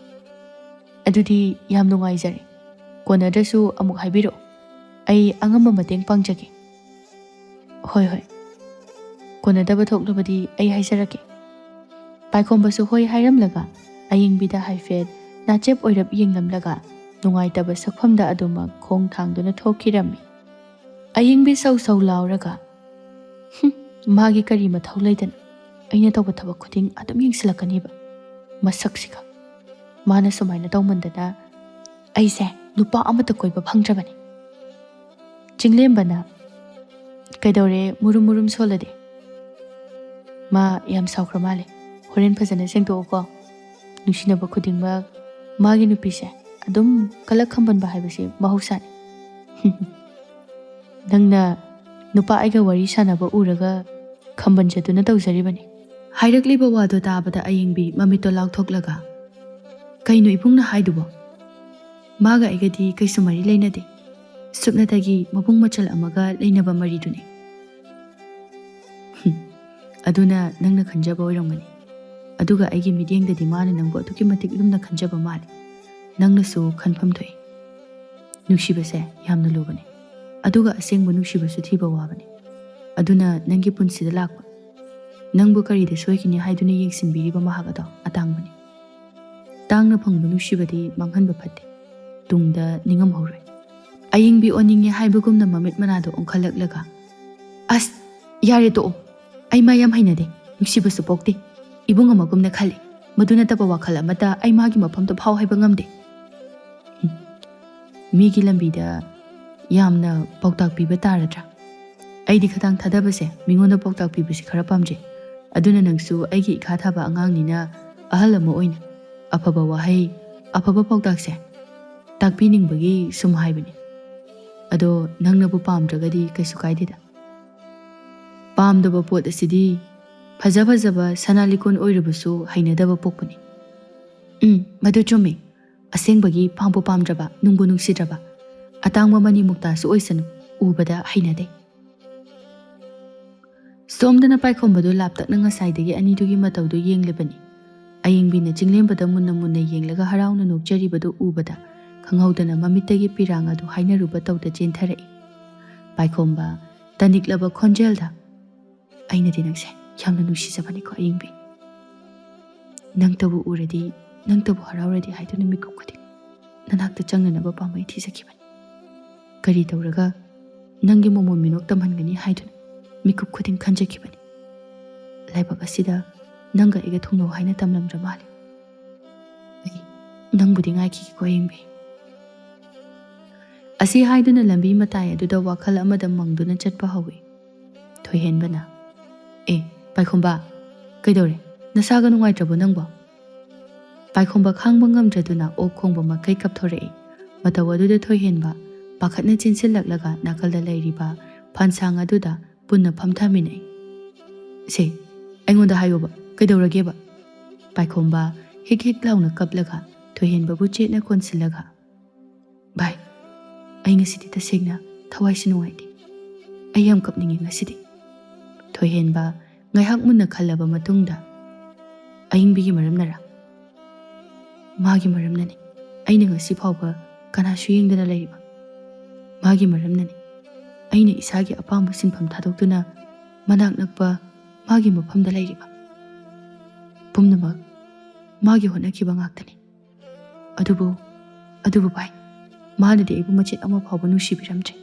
Adudi yam nungaijare. Konadrasu amuk haibiro. Ai angamba mateng pangjage. Hoi konadaba thoklabadi ai haisarake. Paikhombasu hoi hairamlaga ayingbida haifet nachep oirap yenglamlaga nungaitaba sakphamda aduma khong thangduna thokirami. Ayingbi sau lauraga. Magi kari mathau leidana aina tawba thaba khuding adum yengsilakaniba. Masaksiga mana sumaina tawmandana aise nupa amata koiba phangdrabani. Chinglembana kaidawre murum solade. ꯃꯥ ꯌꯥꯝ ꯁꯥꯎꯈ꯭ꯔ ꯃꯥꯜꯂꯦ ꯍꯣꯔꯦꯟ ꯐꯖꯅ ꯁꯦꯡꯗꯣꯛꯎꯀꯣ ꯅꯨꯡꯁꯤꯅꯕ ꯈꯨꯗꯤꯡꯃꯛ ꯃꯥꯒꯤ ꯅꯨꯄꯤꯁꯦ ꯑꯗꯨꯝ ꯀꯂꯛ ꯈꯝꯕꯟꯕ ꯍꯥꯏꯕꯁꯤ ꯃꯍꯧꯁꯥꯅꯤ ꯅꯪꯅ ꯅꯨꯄꯥ ꯑꯩꯒ ꯋꯥꯔꯤ ꯁꯥꯟꯅꯕ ꯎꯔꯒ ꯈꯝꯕꯟꯖꯗꯨꯅ ꯇꯧꯖꯔꯤꯕꯅꯤ ꯍꯥꯏꯔꯛꯂꯤꯕ ꯋꯥꯗꯣ ꯇꯥꯕꯗ ꯑꯌꯤꯡꯕꯤ ꯃꯃꯤꯠꯇꯣ ꯂꯥꯎꯊꯣꯛꯂꯒ ꯀꯩꯅꯣ ꯏꯕꯨꯡꯅ ꯍꯥꯏꯗꯨꯕꯣ ꯃꯥꯒ ꯑꯩꯒꯗꯤ ꯀꯩꯁꯨ ꯃꯔꯤ ꯂꯩꯅꯗꯦ ꯁꯨꯞꯅꯇꯒꯤ ꯃꯕꯨꯡ ꯃꯆꯜ ꯑꯃꯒ ꯂꯩꯅꯕ ꯃꯔꯤꯗꯨꯅꯤ ꯑꯗꯨꯅ ꯅꯪꯅ ꯈꯟꯖꯕ ꯑꯣꯏꯔꯝꯒꯅꯤ ꯑꯗꯨꯒ ꯑꯩꯒꯤ ꯃꯤꯠꯌꯦꯡꯗꯗꯤ ꯃꯥꯅ ꯅꯪꯕꯨ ꯑꯗꯨꯛꯀꯤ ꯃꯇꯤꯛ ꯂꯨꯝꯅ ꯈꯟꯖꯕ ꯃꯥꯜꯂꯤ ꯅꯪꯅꯁꯨ ꯈꯟꯐꯝ ꯊꯣꯛꯏ ꯅꯨꯡꯁꯤꯕꯁꯦ ꯌꯥꯝꯅ ꯂꯨꯕꯅꯤ ꯑꯗꯨꯒ ꯑꯁꯦꯡꯕ ꯅꯨꯡꯁꯤꯕꯁꯨ ꯊꯤꯕ ꯋꯥꯕꯅꯤ ꯑꯗꯨꯅ ꯅꯪꯒꯤ ꯄꯨꯟꯁꯤꯗ ꯂꯥꯛꯄ ꯅꯪꯕꯨ ꯀꯔꯤꯗ ꯁꯣꯏꯈꯤꯅꯤ ꯍꯥꯏꯗꯨꯅ ꯌꯦꯡꯁꯤꯟꯕꯤꯔꯤꯕ ꯃꯍꯥꯛ ꯑꯗꯣ ꯑꯇꯥꯡꯕꯅꯤ ꯇꯥꯡꯅ ꯐꯪꯕ ꯅꯨꯡꯁꯤꯕꯗꯤ ꯃꯥꯡꯍꯟꯕ ꯐꯠꯇꯦ ꯇꯨꯡꯗ ꯅꯤꯡꯉꯝꯍꯧꯔꯣꯏ ꯑꯌꯤꯡꯕꯤ ꯑꯣꯟꯅꯤꯡꯉꯦ ꯍꯥꯏꯕꯒꯨꯝꯅ ꯃꯃꯤꯠ ꯃꯅꯥꯗꯣ ꯑꯣꯟꯈꯠꯂꯛꯂꯒ ꯑꯁ ꯌꯥꯔꯦ ꯇꯣꯛꯑꯣ ꯑꯩ ꯃꯥ ꯌꯥꯝ ꯍꯩꯅꯗꯦ ꯅꯨꯡꯁꯤꯕꯁꯨ ꯄꯣꯛꯇꯦ ꯏꯕꯨꯡ ꯑꯃꯒꯨꯝꯅ ꯈꯜꯂꯤ ꯃꯗꯨ ꯅꯠꯇꯕ ꯋꯥꯈꯜ ꯑꯃꯠꯇ ꯑꯩ ꯃꯥꯒꯤ ꯃꯐꯝꯗ ꯐꯥꯎ ꯍꯥꯏꯕ ꯉꯝꯗꯦ ꯃꯤꯒꯤ ꯂꯝꯕꯤꯗ ꯌꯥꯝꯅ ꯄꯥꯎꯇꯥꯛ ꯄꯤꯕ ꯇꯥꯔꯗ꯭ꯔꯥ ꯑꯩꯗꯤ ꯈꯇꯪ ꯊꯥꯗꯕꯁꯦ ꯃꯤꯉꯣꯟꯗ ꯄꯥꯎꯇꯥꯛ ꯄꯤꯕꯁꯤ ꯈꯔ ꯄꯥꯝꯖꯩ ꯑꯗꯨꯅ ꯅꯪꯁꯨ ꯑꯩꯒꯤ ꯏꯈꯥ ꯊꯥꯕ ꯑꯉꯥꯡꯅꯤꯅ ꯑꯍꯜ ꯑꯃ ꯑꯣꯏꯅ ꯑꯐꯕ ꯋꯥꯍꯩ ꯑꯐꯕ ꯄꯥꯎꯇꯥꯛꯁꯦ ꯇꯥꯛꯄꯤꯅꯤꯡꯕꯒꯤ ꯁꯨꯝ ꯍꯥꯏꯕꯅꯤ ꯑꯗꯣ ꯅꯪꯅꯕꯨ ꯄꯥꯝꯗ꯭ꯔꯒꯗꯤ ꯀꯩꯁꯨ ꯀꯥꯏꯗꯦꯗ ꯄꯥꯝꯗꯕ ꯄꯣꯠ ꯑꯁꯤꯗꯤ ꯐꯖ ꯐꯖꯕ ꯁꯅꯥ ꯂꯤꯀꯣꯟ ꯑꯣꯏꯔꯕꯁꯨ ꯍꯩꯅꯗꯕ ꯄꯣꯛꯄꯅꯤ ꯃꯗꯨ ꯆꯨꯝꯃꯤ ꯑꯁꯦꯡꯕꯒꯤ ꯄꯥꯝꯕꯨ ꯄꯥꯝꯗ꯭ꯔꯕ ꯅꯨꯡꯕꯨ ꯅꯨꯡꯁꯤꯗ꯭ꯔꯕ ꯑꯇꯥꯡꯕ ꯃꯅꯤ ꯃꯨꯛꯇꯥꯁꯨ ꯑꯣꯏꯁꯅꯨ ꯎꯕꯗ ꯍꯩꯅꯗꯦ ꯁꯣꯝꯗꯅ ꯄꯥꯏꯈꯣꯝꯕꯗꯨ ꯂꯥꯞꯇꯛꯅ ꯉꯁꯥꯏꯗꯒꯤ ꯑꯅꯤꯗꯨꯒꯤ ꯃꯇꯧꯗꯨ ꯌꯦꯡꯂꯤꯕꯅꯤ ꯑꯌꯤꯡꯕꯤꯅ ꯆꯤꯡꯂꯦꯝꯕꯗ ꯃꯨꯟꯅ ꯃꯨꯟꯅ ꯌꯦꯡꯂꯒ ꯍꯔꯥꯎꯅ ꯅꯣꯛꯆꯔꯤꯕꯗꯨ ꯎꯕꯗ ꯈꯪꯍꯧꯗꯅ ꯃꯃꯤꯠꯇꯒꯤ ꯄꯤꯔꯥꯡ ꯑꯗꯨ ꯍꯥꯏꯅꯔꯨꯕ ꯇꯧꯗ ꯆꯦꯟꯊꯔꯛꯏ ꯄꯥꯏꯈꯣꯝꯕ ꯇꯅꯤꯛꯂꯕ ꯈꯣꯟꯖꯦꯜꯗ ꯑꯩꯅꯗꯤ ꯅꯪꯁꯦ ꯌꯥꯝꯅ ꯅꯨꯡꯁꯤꯖꯕꯅꯤꯀꯣ ꯑꯌꯤꯡꯕꯤ ꯅꯪꯇꯕꯨ ꯎꯔꯗꯤ ꯅꯪꯇꯕꯨ ꯍꯔꯥꯎꯔꯗꯤ ꯍꯥꯏꯗꯨꯅ ꯃꯤꯀꯨꯞ ꯈꯨꯗꯤꯡ ꯅꯅꯥꯛꯇ ꯆꯪꯅꯅꯕ ꯄꯥꯝꯕꯩ ꯊꯤꯖꯈꯤꯕꯅꯤ ꯀꯔꯤ ꯇꯧꯔꯒ ꯅꯪꯒꯤ ꯃꯣꯃꯣꯟ ꯃꯤꯅꯣꯛ ꯇꯝꯍꯟꯒꯅꯤ ꯍꯥꯏꯗꯨꯅ ꯃꯤꯀꯨꯞ ꯈꯨꯗꯤꯡ ꯈꯟꯖꯈꯤꯕꯅꯤ ꯂꯥꯏꯕꯛ ꯑꯁꯤꯗ ꯅꯪꯒ ꯑꯩꯒ ꯊꯨꯡꯅꯧ ꯍꯥꯏꯅ ꯇꯝꯂꯝꯗ꯭ꯔ ꯃꯥꯜꯂꯤ ꯑꯩ ꯅꯪꯕꯨꯗꯤ ꯉꯥꯏꯈꯤꯒꯦꯀꯣ ꯑꯌꯤꯡꯕꯤ ꯑꯁꯤ ꯍꯥꯏꯗꯨꯅ ꯂꯝꯕꯤ ꯃꯇꯥꯏ ꯑꯗꯨꯗ ꯋꯥꯈꯜ ꯑꯃꯗ ꯃꯪꯗꯨꯅ ꯆꯠꯄ ꯍꯧꯏ ꯊꯣꯏꯍꯦꯟꯕꯅ ꯄꯥꯏꯈꯣꯝꯕ ꯀꯩꯗꯧꯔꯦ ꯅꯁꯥꯒ ꯅꯨꯡꯉꯥꯏꯇ꯭ꯔꯕꯣ ꯅꯪꯕꯣ ꯄꯥꯏꯈꯣꯝꯕ ꯈꯥꯡꯕ ꯉꯝꯗ꯭ꯔꯗꯨꯅ ꯑꯣꯛ ꯈꯣꯡꯕ ꯃꯈꯩ ꯀꯞꯊꯣꯔꯛꯏ ꯃꯇꯧ ꯑꯗꯨꯗ ꯊꯣꯏꯍꯦꯟꯕ ꯄꯥꯈꯠꯅ ꯆꯦꯟꯁꯤꯜꯂꯛꯂꯒ ꯅꯥꯀꯜꯗ ꯂꯩꯔꯤꯕ ꯐꯟꯁꯥꯡ ꯑꯗꯨꯗ ꯄꯨꯟꯅ ꯐꯝꯊꯃꯤꯟꯅꯩ ꯁꯦ ꯑꯩꯉꯣꯟꯗ ꯍꯥꯏꯌꯣꯕ ꯀꯩꯗꯧꯔꯒꯦꯕ ꯄꯥꯏꯈꯣꯝꯕ ꯍꯤꯛ ꯍꯤꯛ ꯂꯥꯎꯅ ꯀꯞꯂꯒ ꯊꯣꯏꯍꯦꯟꯕꯕꯨ ꯆꯦꯠꯅ ꯀꯣꯟꯁꯤꯜꯂꯒ ꯚꯥꯏ ꯑꯩ ꯉꯁꯤꯗꯤ ꯇꯁꯦꯡꯅ ꯊꯋꯥꯏꯁꯤ ꯅꯨꯡꯉꯥꯏꯇꯦ ꯑꯩ ꯌꯥꯝ ꯀꯞꯅꯤꯡꯉꯤ ꯉꯁꯤꯗꯤ ꯊꯣꯏꯍꯦꯟꯕ ꯉꯥꯏꯍꯥꯛ ꯃꯨꯟꯅ ꯈꯜꯂꯕ ꯃꯇꯨꯡꯗ ꯑꯌꯤꯡꯕꯤꯒꯤ ꯃꯔꯝꯅꯔꯥ ꯃꯥꯒꯤ ꯃꯔꯝꯅꯅꯤ ꯑꯩꯅ ꯉꯁꯤ ꯐꯥꯎꯕ ꯀꯅꯥꯁꯨ ꯌꯦꯡꯗꯅ ꯂꯩꯔꯤꯕ ꯃꯥꯒꯤ ꯃꯔꯝꯅꯅꯤ ꯑꯩꯅ ꯏꯁꯥꯒꯤ ꯑꯄꯥꯝꯕ ꯁꯤꯟꯐꯝ ꯊꯥꯗꯣꯛꯇꯨꯅ ꯃꯅꯥꯛ ꯅꯛꯄ ꯃꯥꯒꯤ ꯃꯐꯝꯗ ꯂꯩꯔꯤꯕ ꯄꯨꯝꯅꯃꯛ ꯃꯥꯒꯤ ꯍꯣꯠꯅꯈꯤꯕ ꯉꯥꯛꯇꯅꯤ ꯑꯗꯨꯕꯨ ꯚꯥꯏ ꯃꯥꯅꯗꯤ ꯑꯩꯕꯨ ꯃꯆꯦꯠ ꯑꯃ ꯐꯥꯎꯕ ꯅꯨꯡꯁꯤꯕꯤꯔꯝꯗ꯭ꯔꯦ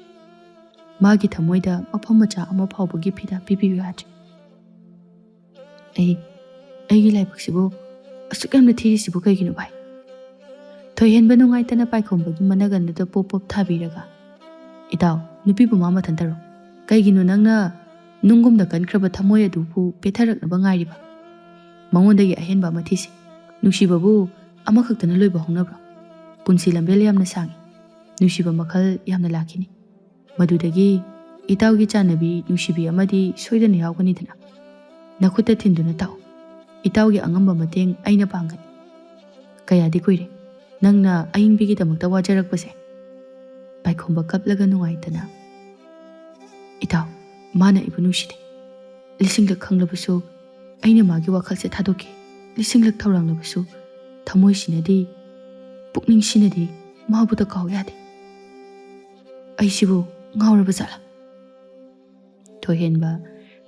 ꯃꯥꯒꯤ ꯊꯃꯣꯏꯗ ꯃꯐꯝ ꯃꯆꯥ ꯑꯃ ꯐꯥꯎꯕꯒꯤ ꯐꯤꯗꯥ ꯄꯤꯕꯤꯌꯨ ꯌꯥꯗ꯭ꯔꯦ ꯑꯩꯒꯤ ꯂꯥꯏꯕꯛꯁꯤꯕꯨ ꯑꯁꯨꯛ ꯌꯥꯝꯅ ꯊꯤꯔꯤꯁꯤꯕꯨ ꯀꯩꯒꯤꯅꯣ ꯚꯥꯏ ꯊꯣꯏꯍꯦꯟꯕ ꯅꯨꯡꯉꯥꯏꯇꯅ ꯄꯥꯏꯈꯣꯝꯕꯒꯤ ꯃꯅꯒꯟꯗꯨꯗ ꯄꯣꯞ ꯄꯣꯞ ꯊꯥꯕꯤꯔꯒ ꯏꯇꯥꯎ ꯅꯨꯄꯤꯕꯨ ꯃꯥ ꯃꯊꯟꯇꯔꯣ ꯀꯩꯒꯤꯅꯣ ꯅꯪꯅ ꯅꯨꯡꯒꯨꯝꯅ ꯀꯟꯈ꯭ꯔꯕ ꯊꯃꯣꯏ ꯑꯗꯨꯕꯨ ꯄꯦꯊꯔꯛꯅꯕ ꯉꯥꯏꯔꯤꯕ ꯃꯉꯣꯟꯗꯒꯤ ꯑꯍꯦꯟꯕ ꯑꯃ ꯊꯤꯁꯤ ꯅꯨꯡꯁꯤꯕꯕꯨ ꯑꯃꯈꯛꯇꯅ ꯂꯣꯏꯕ ꯍꯧꯅꯕ꯭ꯔꯣ ꯄꯨꯟꯁꯤ ꯂꯝꯕꯦꯜ ꯌꯥꯝꯅ ꯁꯥꯡꯏ ꯅꯨꯡꯁꯤꯕ ꯃꯈꯜ ꯌꯥꯝꯅ ꯂꯥꯛꯈꯤꯅꯤ ꯃꯗꯨꯗꯒꯤ ꯏꯇꯥꯎꯒꯤ ꯆꯥꯟꯅꯕꯤ ꯅꯨꯡꯁꯤꯕꯤ ꯑꯃꯗꯤ ꯁꯣꯏꯗꯅ ꯌꯥꯎꯒꯅꯤꯗꯅ ꯅꯈꯨꯠꯇ ꯊꯤꯟꯗꯨꯅ ꯇꯥꯎ ꯏꯇꯥꯎꯒꯤ ꯑꯉꯝꯕ ꯃꯇꯦꯡ ꯑꯩꯅ ꯄꯥꯡꯒꯅꯤ ꯀꯌꯥꯗꯤ ꯀꯨꯏꯔꯦ ꯅꯪꯅ ꯑꯌꯤꯡꯕꯤꯒꯤꯗꯃꯛꯇ ꯋꯥꯖꯔꯛꯄꯁꯦ ꯄꯥꯏꯈꯣꯝꯕ ꯀꯞꯂꯒ ꯅꯨꯡꯉꯥꯏꯇꯅ ꯏꯇꯥꯎ ꯃꯥꯅ ꯑꯩꯕꯨ ꯅꯨꯡꯁꯤꯗꯦ ꯂꯤꯁꯤꯡꯂꯛ ꯈꯪꯂꯕꯁꯨ ꯑꯩꯅ ꯃꯥꯒꯤ ꯋꯥꯈꯜꯁꯦ ꯊꯥꯗꯣꯛꯈꯤ ꯂꯤꯁꯤꯡꯂꯛ ꯊꯧꯔꯥꯡꯂꯕꯁꯨ ꯊꯃꯣꯏꯁꯤꯅꯗꯤ ꯄꯨꯛꯅꯤꯡꯁꯤꯅꯗꯤ ꯃꯥꯕꯨꯗ ꯀꯥꯎ ꯌꯥꯗꯦ ꯑꯩꯁꯤꯕꯨ ꯉꯥꯎꯔꯕ ꯖꯥꯠꯂꯥ ꯊꯣꯏꯍꯦꯟꯕ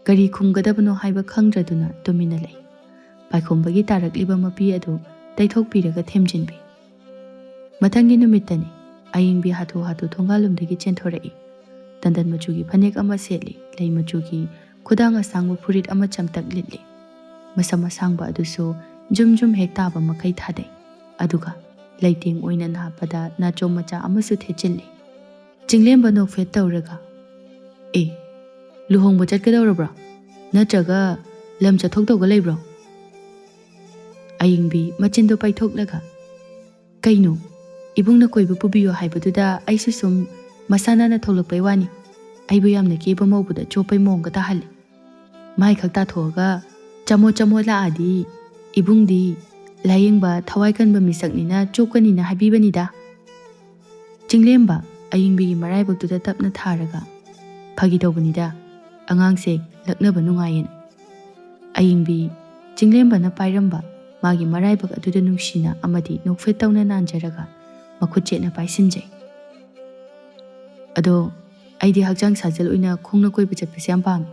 ꯀꯔꯤ ꯈꯨꯝꯒꯗꯕꯅꯣ ꯍꯥꯏꯕ ꯈꯪꯗ꯭ꯔꯗꯨꯅ ꯇꯨꯃꯤꯟꯅ ꯂꯩ ꯄꯥꯏꯈꯣꯝꯕꯒꯤ ꯇꯥꯔꯛꯂꯤꯕ ꯃꯄꯤ ꯑꯗꯨ ꯇꯩꯊꯣꯛꯄꯤꯔꯒ ꯊꯦꯝꯖꯤꯟꯕꯤ ꯃꯊꯪꯒꯤ ꯅꯨꯃꯤꯠꯇꯅꯤ ꯑꯌꯤꯡꯕꯤ ꯍꯥꯊꯨ ꯍꯥꯊꯨ ꯊꯣꯡꯒꯥꯜꯂꯣꯝꯗꯒꯤ ꯆꯦꯟꯊꯣꯔꯛꯏ ꯇꯟꯗꯟ ꯃꯆꯨꯒꯤ ꯐꯅꯦꯛ ꯑꯃ ꯁꯦꯠꯂꯤ ꯂꯩ ꯃꯆꯨꯒꯤ ꯈꯨꯗꯥꯡ ꯑꯁꯥꯡꯕ ꯐꯨꯔꯤꯠ ꯑꯃ ꯆꯝꯇꯛ ꯂꯤꯠꯂꯤ ꯃꯁꯝ ꯑꯁꯥꯡꯕ ꯑꯗꯨꯁꯨ ꯖꯨꯝ ꯖꯨꯝ ꯍꯦꯛ ꯇꯥꯕ ꯃꯈꯩ ꯊꯥꯗꯩ ꯑꯗꯨꯒ ꯂꯩꯇꯦꯡ ꯑꯣꯏꯅ ꯅꯥꯞꯄꯗ ꯅꯥꯆꯣꯝ ꯃꯆꯥ ꯑꯃꯁꯨ ꯊꯦꯠꯆꯤꯜꯂꯤ ꯆꯤꯡꯂꯦꯝꯕ ꯅꯣꯛꯐꯦꯠ ꯇꯧꯔꯒ ꯂꯨꯍꯣꯡꯕ ꯆꯠꯀꯗꯧꯔꯕ꯭ꯔꯣ ꯅꯠꯇ꯭ꯔꯒ lam chathoktauga leibro? Ayingbi machindu paithoklaga kaino ibungna koibu pubiyo haibaduda aisu sum masana na tholakpai wani aibu yamna keba maubuda chopai monga ta hali mai khakta thoga chamo la adi ibungdi layengba thawai kanba misaknina chokanina habibanida chinglemba ayingbi maraibaktuda tapna tharaga phagi tawbanida angangse laknaba nungayen ayingbi chinglemba na pairamba magi maraibak aduda nungsina amadi nokfe tawna nanjaraga makhutche na paisinjai ado aidi hakjang sajal oina khongna koiba chatpase yam pam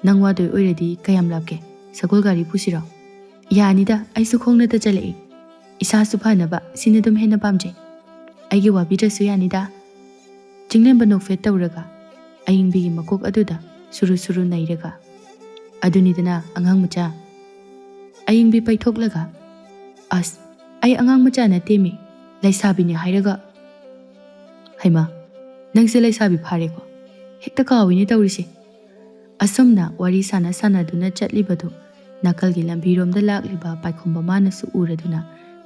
nangwa doi oiradi kayam lapke sagol gari pusiro yanida aisu khongna ta chale isa su phanaba sinadum hena pamjai aigi wabidrasu yanida chinglemba nokfe tawraga ayingbi makok aduda suru nairaga adunidana angang macha ayingbi paithoklaga as ai angang macha na temi laisabini hairaga haima nangse laisabi phareko hekta kawini tawrise asomna wari sana duna chatlibadu nakalgi lambiromda lakliba paikhomba manasu uraduna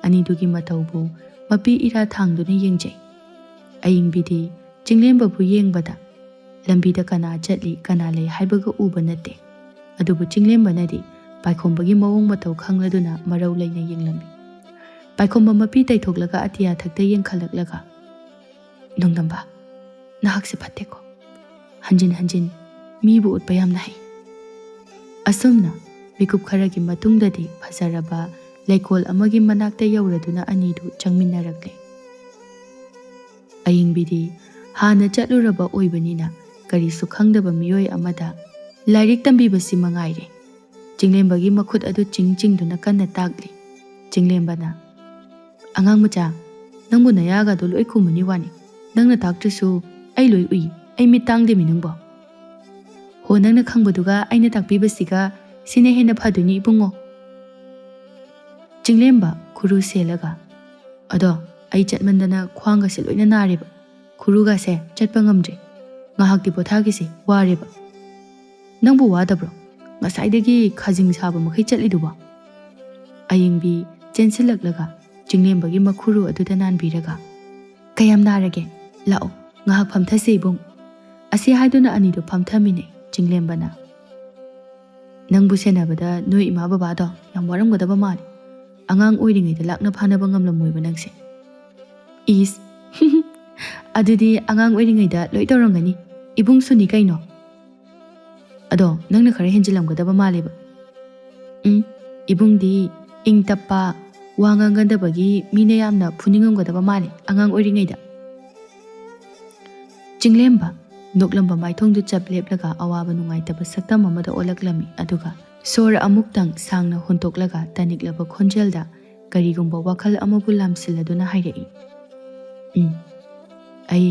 anidugi mataubu mapi ira thangduna yengjai ayingbidi chinglemba bu yengbada lambida kana chatli kana lei haibaga uba nate adubu chinglemba nadi paikhomba gi mawong matau khangladuna marau leina yenglambi paikhomba mapi taithoklaga atiya thakta yengkhalaklaga nongdamba nahakse phatteko hanjin mibu utpa yamna hai asomna mikup kharagi matungdadi phazaraba leikol amagi manakta yauraduna anidu changminarakle ayingbidi hana chatluraba oibanina karisu khangdaba miyoi amada lairik tambibasi mangaire chinglembagi makhut adu chingduna kanna takli chinglembana angang macha nangbu nayaga do loi khumani wani nangna taktrisu ai loi ui ai mitang de minungbo ho nangna khangbaduga aina takpibasiga sine hena phaduni ibungo chinglemba khuru selaga ado ai chatmandana khwanga se loina nareba khuruga se chatpa ngamje ngahakti pothagi se wareba nangbu wadabro ngasaidagi khajing saba makhai chatliduba ayingbi chensilaklaga chinglembagi makhuru aduda nanbiraga kayam narage lao ngahak phamthase ibung asi haiduna anidu phamthamine chinglembana nangbu senabada noi ima baba do yam waramgadaba mali angang oiringaida lakna phanaba ngamlamoiba nangse is adudi angang oiringaida loi torangani ibung suni kaino ado nangna khare henjilamgadaba maleba ibungdi ing tappa wangangadabagi mina yamna phuningamgadaba mali angang oiringaida chinglemba noklamba maithongdu chapleplaga awaba nungaitaba saktam amada olaklami aduga sora amuktang sangna hontoklaga taniklaba khonjelda karigumba wakhal amabu lamsiladuna hairei ai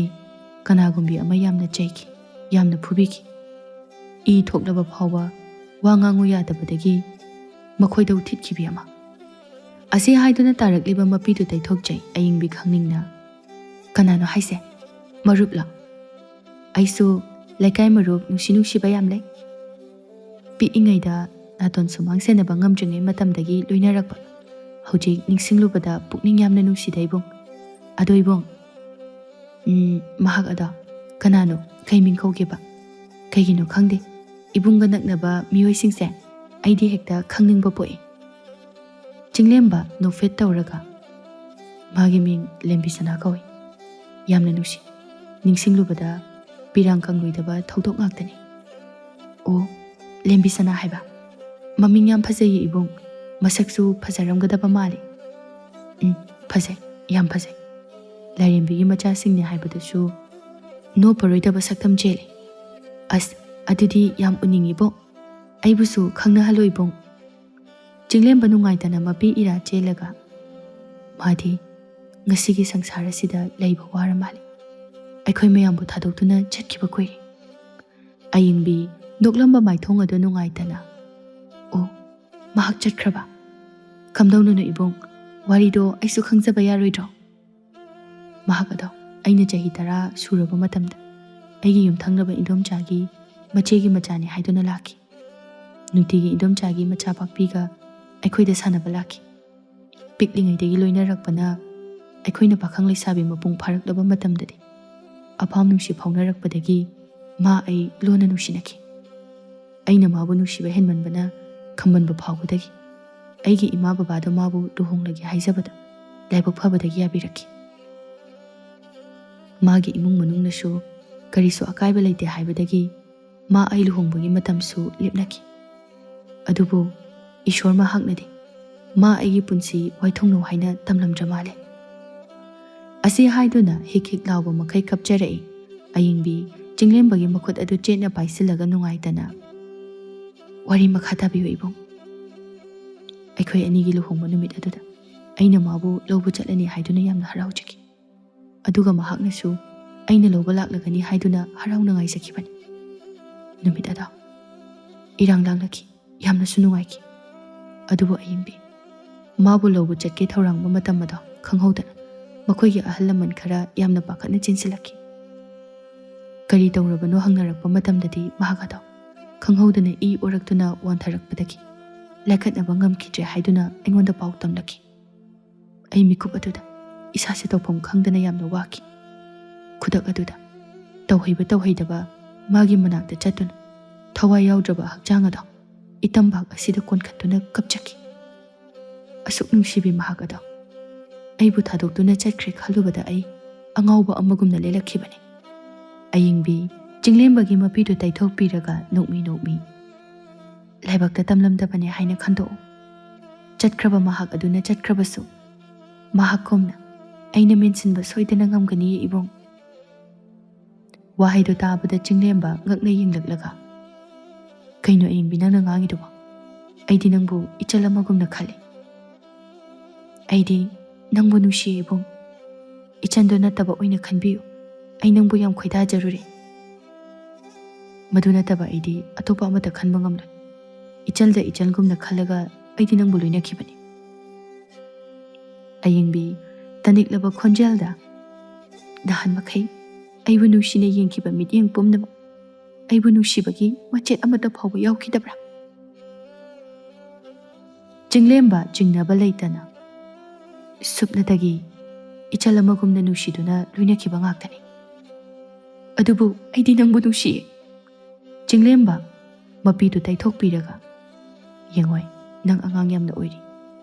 kanagumbi ama yamna chaiki yamna phubiki I thoklaba phawa wangangu yadabadagi makhoidau thitkibi ama asi haiduna tarakliba mapidu taithokjai ayingbi khangningna kanano haise marupla aisu laikai marup nusi bayam lai pi ingaida naton sumang senaba ngamjringai matamdagi loinarakba hojik ningsinglubada pukning yamna nusi daibong adoibong mahak ada kanano kaiming khogeba kaigino khangde ibunga naknaba miyoi singse aidi hekta khangningba poi chinglemba nofet tawraga magi ming lembisana kawi yamna nusi ningsinglubada pirang kangloidaba thokdok ngaktani o lembisana haiba maming yam phajai ibung masaksu phajaramgadaba mali phajai yam phajai lairembigi macha singni haibadasu no paroidaba saktam chele as adudi yam uningibo aibusu khangna haloibong chinglemba nungaitana mapi ira chelaga madi ngasigi sangsara sida leiba wara mali aikhoi mayambu thadoktuna chatkiba koiri ayingbi noklamba maithong adu nungaitana o mahak chatkraba kamdauno ibong warido aisu khangjaba yaroidro mahak ado aina chahi tara suraba matamda aigi yum thanglaba indom chagi machegi machani haiduna laki ꯅꯨꯡꯇꯤꯒꯤ ꯏꯗꯣꯝꯆꯥꯒꯤ ꯃꯆꯥ ꯄꯥꯛꯄꯤꯒ ꯑꯩꯈꯣꯏꯗ ꯁꯥꯟꯅꯕ ꯂꯥꯛꯈꯤ꯫ ꯄꯤꯛꯂꯤꯉꯩꯗꯒꯤ ꯂꯣꯏꯅꯔꯛꯄꯅ ꯑꯩꯈꯣꯏꯅ ꯄꯥꯈꯪ ꯂꯩꯁꯥꯕꯤ ꯃꯄꯨꯡ ꯐꯥꯔꯛꯂꯕ ꯃꯇꯝꯗꯗꯤ ꯑꯐꯥꯝ ꯅꯨꯡꯁꯤ ꯐꯥꯎꯅꯔꯛꯄꯗꯒꯤ ꯃꯥ ꯑꯩ ꯂꯣꯟꯅ ꯅꯨꯡꯁꯤꯅꯈꯤ꯫ ꯑꯩꯅ ꯃꯥꯕꯨ ꯅꯨꯡꯁꯤꯕ ꯍꯦꯟꯃꯟꯕꯅ ꯈꯪꯃꯟꯕ ꯐꯥꯎꯕꯗꯒꯤ ꯑꯩꯒꯤ ꯏꯃꯥ ꯕꯕꯥꯗ ꯃꯥꯕꯨ ꯂꯨꯍꯣꯡꯂꯒꯦ ꯍꯥꯏꯖꯕꯗ ꯂꯥꯏꯕꯛ ꯐꯕꯗꯒꯤ ꯌꯥꯕꯤꯔꯛꯈꯤ꯫ ꯃꯥꯒꯤ ꯏꯃꯨꯡ ꯃꯅꯨꯡꯅꯁꯨ ꯀꯔꯤꯁꯨ ꯑꯀꯥꯏꯕ ꯂꯩꯇꯦ ꯍꯥꯏꯕꯗꯒꯤ ꯃꯥ ꯑꯩ ꯂꯨꯍꯣꯡꯕꯒꯤ ꯃꯇꯝꯁꯨ ꯂꯦꯞꯅꯈꯤ꯫ ꯑꯗꯨꯕꯨ ꯏꯁꯣꯔ ꯃꯍꯥꯛꯅꯗꯤ ꯃꯥ ꯑꯩꯒꯤ ꯄꯨꯟꯁꯤ ꯋꯥꯏꯊꯨꯡꯅꯧ ꯍꯥꯏꯅ ꯇꯝꯂꯝꯗ꯭ꯔ ꯃꯥꯜꯂꯦ꯫ ꯑꯁꯤ ꯍꯥꯏꯗꯨꯅ ꯍꯤꯛ ꯍꯤꯛ ꯂꯥꯎꯕ ꯃꯈꯩ ꯀꯞꯆꯔꯛꯏ ꯑꯌꯤꯡꯕꯤ ꯆꯤꯡꯂꯦꯝꯕꯒꯤ ꯃꯈꯨꯠ ꯑꯗꯨ ꯆꯦꯠꯅ ꯄꯥꯏꯁꯤꯜꯂꯒ ꯅꯨꯡꯉꯥꯏꯇꯅ, "ꯋꯥꯔꯤ ꯃꯈꯥ ꯇꯥꯕꯤꯌꯨ ꯏꯕꯨꯡ꯫ ꯑꯩꯈꯣꯏ ꯑꯅꯤꯒꯤ ꯂꯨꯍꯣꯡꯕ ꯅꯨꯃꯤꯠ ꯑꯗꯨꯗ ꯑꯩꯅ ꯃꯥꯕꯨ ꯂꯧꯕ ꯆꯠꯂꯅꯤ ꯍꯥꯏꯗꯨꯅ ꯌꯥꯝꯅ ꯍꯔꯥꯎꯖꯈꯤ꯫ ꯑꯗꯨꯒ ꯃꯍꯥꯛꯅꯁꯨ ꯑꯩꯅ ꯂꯧꯕ ꯂꯥꯛꯂꯒꯅꯤ ꯍꯥꯏꯗꯨꯅ ꯍꯔꯥꯎꯅ ꯉꯥꯏꯖꯈꯤꯕꯅꯤ꯫ ꯅꯨꯃꯤꯠ ꯑꯗꯣ ꯏꯔꯥꯡ ꯂꯥꯡꯂꯛꯈꯤ, ꯌꯥꯝꯅꯁꯨ ꯅꯨꯡꯉꯥꯏꯈꯤ꯫ ꯑꯗꯨꯕꯨ ꯑꯌꯤꯡꯕꯤ ꯃꯥꯕꯨ ꯂꯧꯕ ꯆꯠꯀꯦ ꯊꯧꯔꯥꯡꯕ ꯃꯇꯝ ꯑꯗꯣ ꯈꯪꯍꯧꯗꯅ ꯃꯈꯣꯏꯒꯤ ꯑꯍꯜ ꯂꯃꯟ ꯈꯔ ꯌꯥꯝꯅ ꯄꯥꯈꯠꯅ ꯆꯦꯟꯁꯤꯜꯂꯛꯈꯤ꯫ ꯀꯔꯤ ꯇꯧꯔꯕꯅꯣ ꯍꯪꯅꯔꯛꯄ ꯃꯇꯝꯗꯗꯤ ꯃꯍꯥꯛ ꯑꯗꯣ ꯈꯪꯍꯧꯗꯅ ꯏ ꯑꯣꯔꯛꯇꯨꯅ ꯋꯥꯟꯊꯔꯛꯄꯗꯒꯤ ꯂꯥꯏꯀꯠꯅꯕ ꯉꯝꯈꯤꯗ꯭ꯔꯦ ꯍꯥꯏꯗꯨꯅ ꯑꯩꯉꯣꯟꯗ ꯄꯥꯎ ꯇꯝꯂꯛꯈꯤ꯫ ꯑꯩ ꯃꯤꯀꯨꯞ ꯑꯗꯨꯗ ꯏꯁꯥꯁꯦ ꯇꯧꯐꯝ ꯈꯪꯗꯅ ꯌꯥꯝꯅ ꯋꯥꯈꯤ꯫ ꯈꯨꯗꯛ ꯑꯗꯨꯗ ꯇꯧꯍꯩꯕ ꯇꯧꯍꯩꯗꯕ ꯃꯥꯒꯤ ꯃꯅꯥꯛꯇ ꯆꯠꯇꯨꯅ ꯊꯋꯥꯏ ꯌꯥꯎꯗ꯭ꯔꯕ ꯍꯛꯆꯥꯡ ꯑꯗꯣ ꯏꯇꯝꯕꯥꯛ ꯑꯁꯤꯗ ꯀꯣꯟꯈꯠꯇꯨꯅ ꯀꯞꯆꯈꯤ꯫ ꯑꯁꯨꯛ ꯅꯨꯡꯁꯤꯕꯤ ꯃꯍꯥꯛ ꯑꯗꯣ ꯑꯩꯕꯨ ꯊꯥꯗꯣꯛꯇꯨꯅ ꯆꯠꯈ꯭ꯔꯦ ꯈꯜꯂꯨꯕꯗ ꯑꯩ ꯑꯉꯥꯎꯕ ꯑꯃꯒꯨꯝꯅ ꯂꯦꯜꯂꯛꯈꯤꯕꯅꯤ꯫ ꯑꯌꯤꯡꯕꯤ ꯆꯤꯡꯂꯦꯝꯕꯒꯤ ꯃꯄꯤꯗꯨ ꯇꯩꯊꯣꯛꯄꯤꯔꯒ ꯅꯣꯛꯃꯤ ꯅꯣꯛꯃꯤ, "ꯂꯥꯏꯕꯛꯇ ꯇꯝꯂꯝꯗꯕꯅꯦ ꯍꯥꯏꯅ ꯈꯟꯗꯣꯛꯎ꯫ ꯆꯠꯈ꯭ꯔꯕ ꯃꯍꯥꯛ ꯑꯗꯨꯅ ꯆꯠꯈ꯭ꯔꯕꯁꯨ ꯃꯍꯥꯛꯀꯨꯝꯅ ꯑꯩꯅ ꯃꯦꯟꯁꯤꯟꯕ ꯁꯣꯏꯗꯅ ꯉꯝꯒꯅꯤ ꯏꯕꯨꯡ." ꯋꯥꯍꯩꯗꯨ ꯇꯥꯕꯗ ꯆꯤꯡꯂꯦꯝꯕ ꯉꯛꯅ ꯌꯦꯡꯂꯛꯂꯒ, "ꯀꯩꯅꯣ ꯑꯌꯤꯡꯕꯤ ꯅꯪꯅ ꯉꯥꯡꯉꯤꯗꯨꯕꯣ? ꯑꯩꯗꯤ ꯅꯪꯕꯨ ꯏꯆꯜ ꯑꯃꯒꯨꯝꯅ ꯈꯜꯂꯤ." "ꯑꯩꯗꯤ ꯅꯪꯕꯨ ꯅꯨꯡꯁꯤꯌꯦ ꯏꯕꯨꯡ. ꯏꯆꯟꯗꯣ ꯅꯠꯇꯕ ꯑꯣꯏꯅ ꯈꯟꯕꯤꯌꯨ. ꯑꯩ ꯅꯪꯕꯨ ꯌꯥꯝ ꯈꯣꯏꯗꯥꯖꯔꯨꯔꯦ. ꯃꯗꯨ ꯅꯠꯇꯕ ꯑꯩꯗꯤ ꯑꯇꯣꯞꯄ ꯑꯃꯠꯇ ꯈꯟꯕ ꯉꯝꯂꯣꯏ. ꯏꯆꯜꯗ ꯏꯆꯜꯒꯨꯝꯅ ꯈꯜꯂꯒ ꯑꯩꯗꯤ ꯅꯪꯕꯨ ꯂꯣꯏꯅꯈꯤꯕꯅꯤ." ꯑꯌꯤꯡꯕꯤ ꯇꯅꯤꯛꯂꯕ ꯈꯣꯟꯖꯦꯜꯗ, "ꯅꯍꯥꯟ ꯃꯈꯩ ꯑꯩꯕꯨ ꯅꯨꯡꯁꯤꯅ ꯌꯦꯡꯈꯤꯕ ꯃꯤꯠꯌꯦꯡ ꯄꯨꯝꯅꯃꯛ ꯑꯩꯕꯨ ꯅꯨꯡꯁꯤꯕꯒꯤ ꯃꯆꯦꯠ ꯑꯃꯠꯇ ꯐꯥꯎꯕ ꯌꯥꯎꯈꯤꯗꯕ꯭ꯔꯥ?" ꯆꯤꯡꯂꯦꯝꯕ ꯆꯤꯡꯅꯕ ꯂꯩꯇꯅ, "ꯁꯨꯞꯅꯇꯒꯤ ꯏꯆꯜ ꯑꯃꯒꯨꯝꯅ ꯅꯨꯡꯁꯤꯗꯨꯅ ꯂꯣꯏꯅꯈꯤꯕ ꯉꯥꯛꯇꯅꯤ. ꯑꯗꯨꯕꯨ ꯑꯩꯗꯤ ꯅꯪꯕꯨ ꯅꯨꯡꯁꯤꯌꯦ." ꯆꯤꯡꯂꯦꯝꯕ ꯃꯄꯤꯗꯨ ꯇꯩꯊꯣꯛꯄꯤꯔꯒ, "ꯌꯦꯡꯉꯣꯏ, ꯅꯪ ꯑꯉꯥꯡ ꯌꯥꯝꯅ ꯑꯣꯏꯔꯤ.